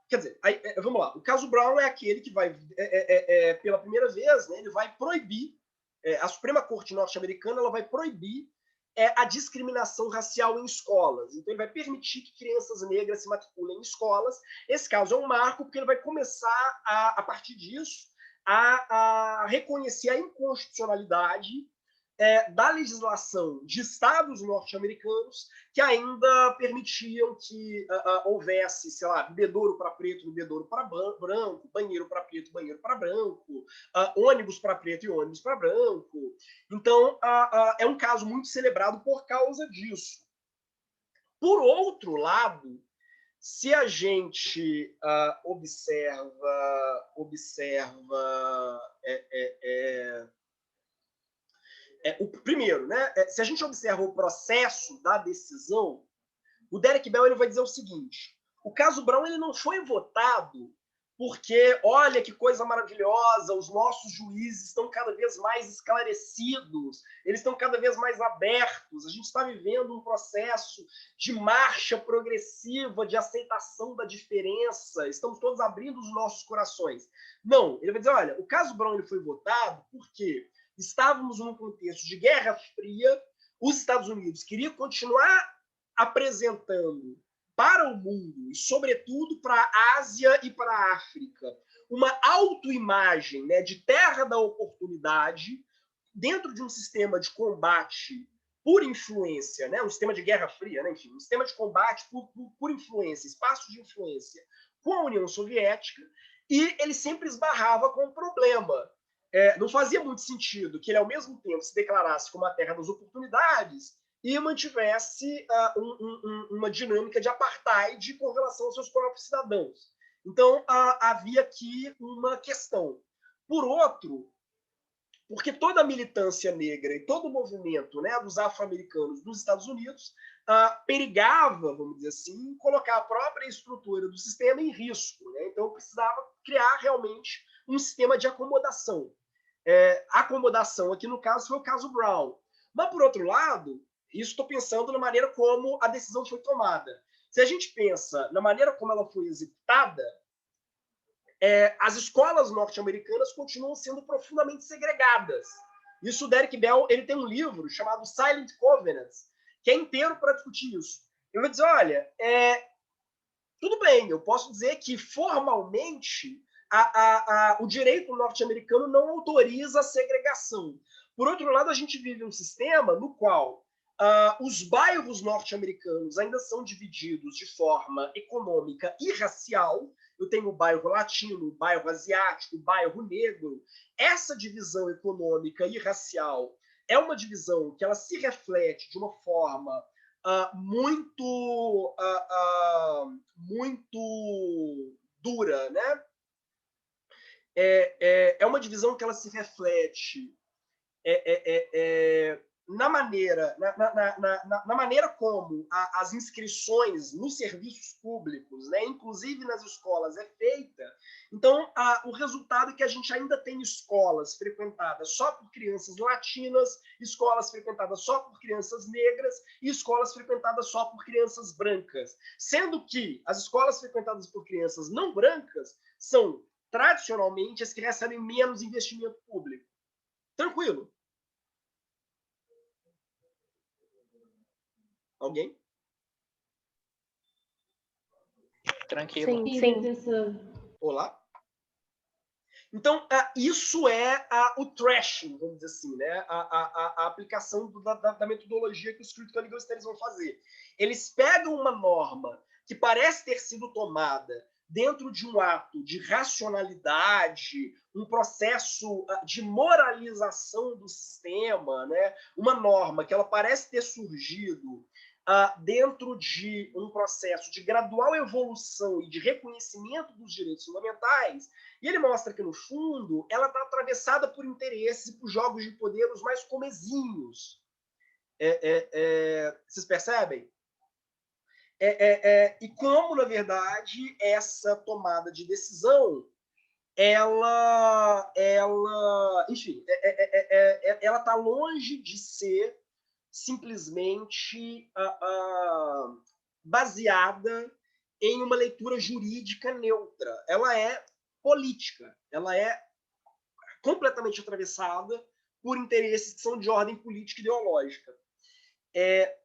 A: quer dizer, vamos lá, o caso Brown é aquele que vai, pela primeira vez, né, ele vai proibir, a Suprema Corte norte-americana ela vai proibir a discriminação racial em escolas. Então, ele vai permitir que crianças negras se matriculem em escolas. Esse caso é um marco, porque ele vai começar, a partir disso, a reconhecer a inconstitucionalidade da legislação de estados norte-americanos que ainda permitiam que houvesse, sei lá, bebedouro para preto, bebedouro para branco, banheiro para preto, banheiro para branco, ônibus para preto e ônibus para branco. Então, é um caso muito celebrado por causa disso. Por outro lado, se a gente observa primeiro, né, se a gente observa o processo da decisão, o Derek Bell ele vai dizer o seguinte, o caso Brown ele não foi votado porque, olha que coisa maravilhosa, os nossos juízes estão cada vez mais esclarecidos, eles estão cada vez mais abertos, a gente está vivendo um processo de marcha progressiva, de aceitação da diferença, estamos todos abrindo os nossos corações. Não, ele vai dizer, olha, o caso Brown ele foi votado porque estávamos num contexto de Guerra Fria, os Estados Unidos queriam continuar apresentando para o mundo, e sobretudo para a Ásia e para a África, uma autoimagem, né, de terra da oportunidade dentro de um sistema de combate por influência, né, um sistema de Guerra Fria, né, enfim, um sistema de combate por influência, espaço de influência com a União Soviética, e ele sempre esbarrava com um problema. Não fazia muito sentido que ele, ao mesmo tempo, se declarasse como a terra das oportunidades e mantivesse uma dinâmica de apartheid com relação aos seus próprios cidadãos. Então, havia aqui uma questão. Por outro, porque toda a militância negra e todo o movimento, né, dos afro-americanos dos Estados Unidos perigava, vamos dizer assim, colocar a própria estrutura do sistema em risco. Né? Então, precisava criar realmente um sistema de acomodação. Acomodação aqui, no caso, foi o caso Brown. Mas, por outro lado, isso estou pensando na maneira como a decisão foi tomada. Se a gente pensa na maneira como ela foi executada, as escolas norte-americanas continuam sendo profundamente segregadas. Isso, o Derek Bell ele tem um livro chamado Silent Covenants, que é inteiro para discutir isso. Eu vou dizer, olha, tudo bem, eu posso dizer que formalmente o direito norte-americano não autoriza a segregação. Por outro lado, a gente vive um sistema no qual os bairros norte-americanos ainda são divididos de forma econômica e racial. Eu tenho o bairro latino, o bairro asiático, o bairro negro. Essa divisão econômica e racial é uma divisão que ela se reflete de uma forma muito dura, né? É uma divisão que ela se reflete na maneira como as inscrições nos serviços públicos, né, inclusive nas escolas, é feita. Então, o resultado é que a gente ainda tem escolas frequentadas só por crianças latinas, escolas frequentadas só por crianças negras e escolas frequentadas só por crianças brancas. Sendo que as escolas frequentadas por crianças não brancas são, tradicionalmente, as que recebem menos investimento público. Tranquilo. Alguém?
D: Tranquilo.
C: Sim.
J: professor.
A: Olá? Então, isso é o trashing, vamos dizer assim, né? A aplicação da metodologia que os Critical Legal Studies vão fazer. Eles pegam uma norma que parece ter sido tomada dentro de um ato de racionalidade, um processo de moralização do sistema, né? Uma norma que ela parece ter surgido dentro de um processo de gradual evolução e de reconhecimento dos direitos fundamentais, e ele mostra que, no fundo, ela está atravessada por interesses e por jogos de poder os mais comezinhos. Vocês percebem? E como, na verdade, essa tomada de decisão, enfim, ela está longe de ser simplesmente baseada em uma leitura jurídica neutra. Ela é política, ela é completamente atravessada por interesses que são de ordem política e ideológica. É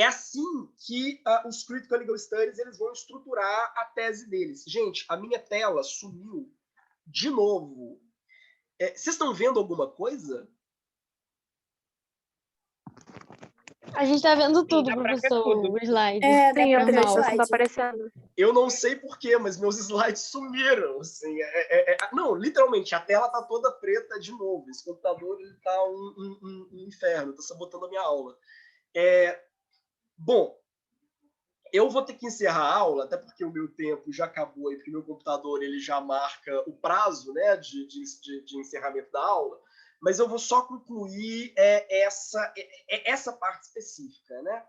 A: assim que os Critical Legal Studies eles vão estruturar a tese deles. Gente, a minha tela sumiu de novo. Vocês estão vendo alguma coisa?
E: A gente tá vendo tudo,
I: dá pra ver
E: professor,
I: tudo.
E: o slide.
C: Sim,
E: normal.
C: não tá aparecendo.
A: Eu não sei porquê, mas meus slides sumiram. Assim, não, literalmente, a tela tá toda preta de novo. Esse computador ele tá um inferno, tá sabotando a minha aula. Bom, eu vou ter que encerrar a aula, até porque o meu tempo já acabou e porque o meu computador ele já marca o prazo, né, de encerramento da aula, mas eu vou só concluir essa parte específica, né?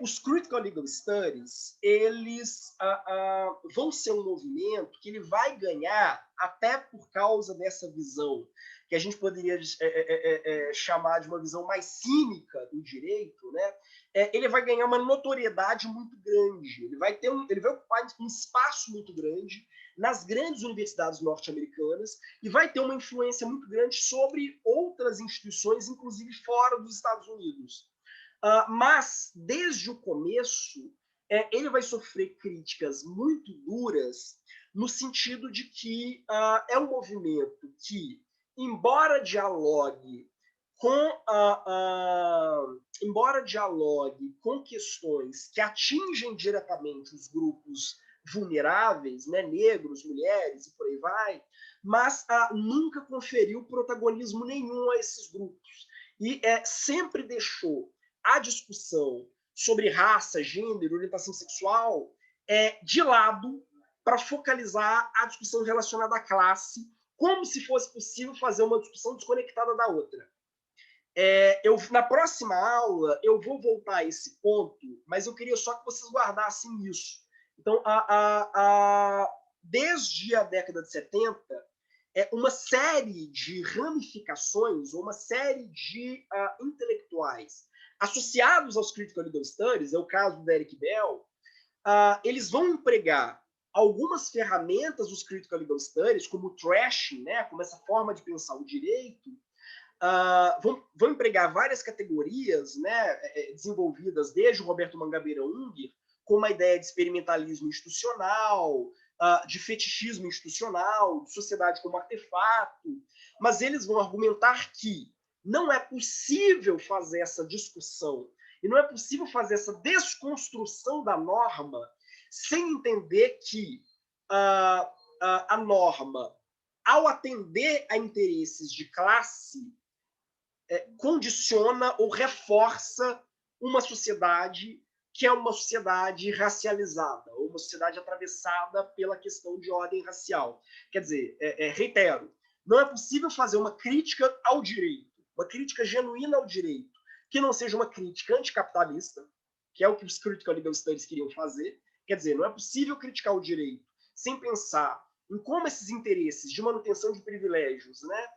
A: Os Critical Legal Studies, eles vão ser um movimento que ele vai ganhar, até por causa dessa visão, que a gente poderia chamar de uma visão mais cínica do direito, né? Ele vai ganhar uma notoriedade muito grande, ele vai ocupar um espaço muito grande nas grandes universidades norte-americanas e vai ter uma influência muito grande sobre outras instituições, inclusive fora dos Estados Unidos. Mas, desde o começo, ele vai sofrer críticas muito duras, no sentido de que é um movimento que, embora dialogue com questões que atingem diretamente os grupos vulneráveis, né, negros, mulheres e por aí vai, mas nunca conferiu protagonismo nenhum a esses grupos. E sempre deixou a discussão sobre raça, gênero, orientação sexual de lado para focalizar a discussão relacionada à classe, como se fosse possível fazer uma discussão desconectada da outra. Na próxima aula, eu vou voltar a esse ponto, mas eu queria só que vocês guardassem isso. Então, desde a década de 70, uma série de ramificações, ou uma série de intelectuais associados aos Critical Legal Studies, é o caso do Derek Bell, eles vão empregar algumas ferramentas dos Critical Legal Studies, como o trashing, né, como essa forma de pensar o direito, vão empregar várias categorias, né, desenvolvidas desde o Roberto Mangabeira Unger, como a ideia de experimentalismo institucional, de fetichismo institucional, de sociedade como artefato, mas eles vão argumentar que não é possível fazer essa discussão e não é possível fazer essa desconstrução da norma sem entender que a norma, ao atender a interesses de classe, condiciona ou reforça uma sociedade que é uma sociedade racializada, ou uma sociedade atravessada pela questão de ordem racial. Quer dizer, reitero, não é possível fazer uma crítica ao direito, uma crítica genuína ao direito, que não seja uma crítica anticapitalista, que é o que os Critical Legal Studies queriam fazer. Quer dizer, não é possível criticar o direito sem pensar em como esses interesses de manutenção de privilégios, né,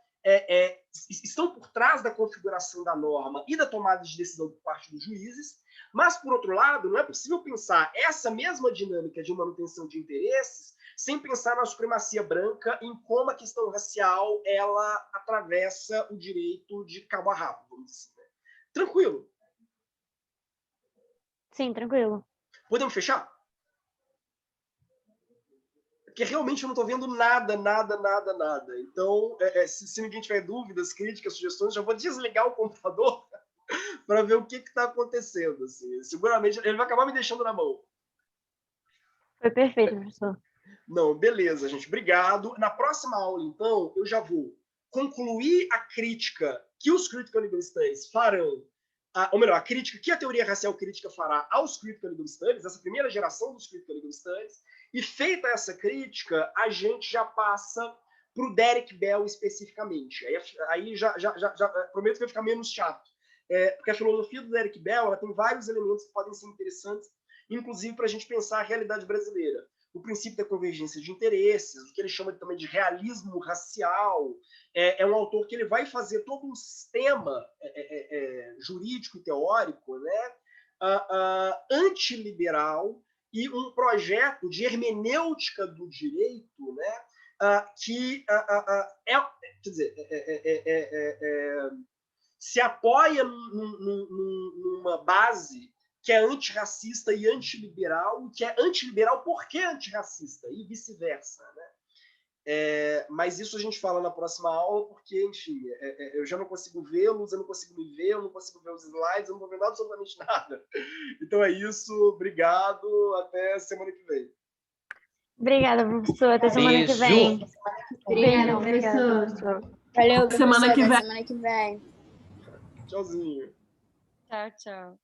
A: estão por trás da configuração da norma e da tomada de decisão por parte dos juízes, mas, por outro lado, não é possível pensar essa mesma dinâmica de manutenção de interesses sem pensar na supremacia branca, em como a questão racial ela atravessa o direito de cabo a rabo, vamos dizer. Tranquilo?
E: Sim, tranquilo.
A: Podemos fechar? porque realmente eu não estou vendo nada. Então, se ninguém tiver dúvidas, críticas, sugestões, já vou desligar o computador para ver o que está acontecendo. Assim. Seguramente ele vai acabar me deixando na mão.
E: Foi perfeito, professor.
A: Não, beleza, gente. Obrigado. Na próxima aula, então, eu já vou concluir a crítica que os critical legal studies farão, ou melhor, a crítica que a teoria racial crítica fará aos critical legal studies, essa primeira geração dos critical legal studies, e feita essa crítica, a gente já passa para o Derek Bell especificamente. Aí já prometo que vai ficar menos chato. Porque a filosofia do Derek Bell ela tem vários elementos que podem ser interessantes, inclusive para a gente pensar a realidade brasileira. O princípio da convergência de interesses, o que ele chama também de realismo racial. É um autor que ele vai fazer todo um sistema jurídico e teórico, né, antiliberal e um projeto de hermenêutica do direito, né, que quer dizer, se apoia numa base que é antirracista e antiliberal, que é antiliberal porque é antirracista, e vice-versa. Né? Mas isso a gente fala na próxima aula, porque, enfim, eu já não consigo vê-los, eu não consigo me ver, eu não consigo ver os slides, eu não vou ver absolutamente nada. Então é isso, obrigado, até semana que vem.
E: Obrigada, professor. Até semana que vem.
G: Obrigada, professor.
E: Valeu, professor.
J: Semana que vem.
E: Até semana que vem.
A: Tchauzinho.
E: Tchau, tchau.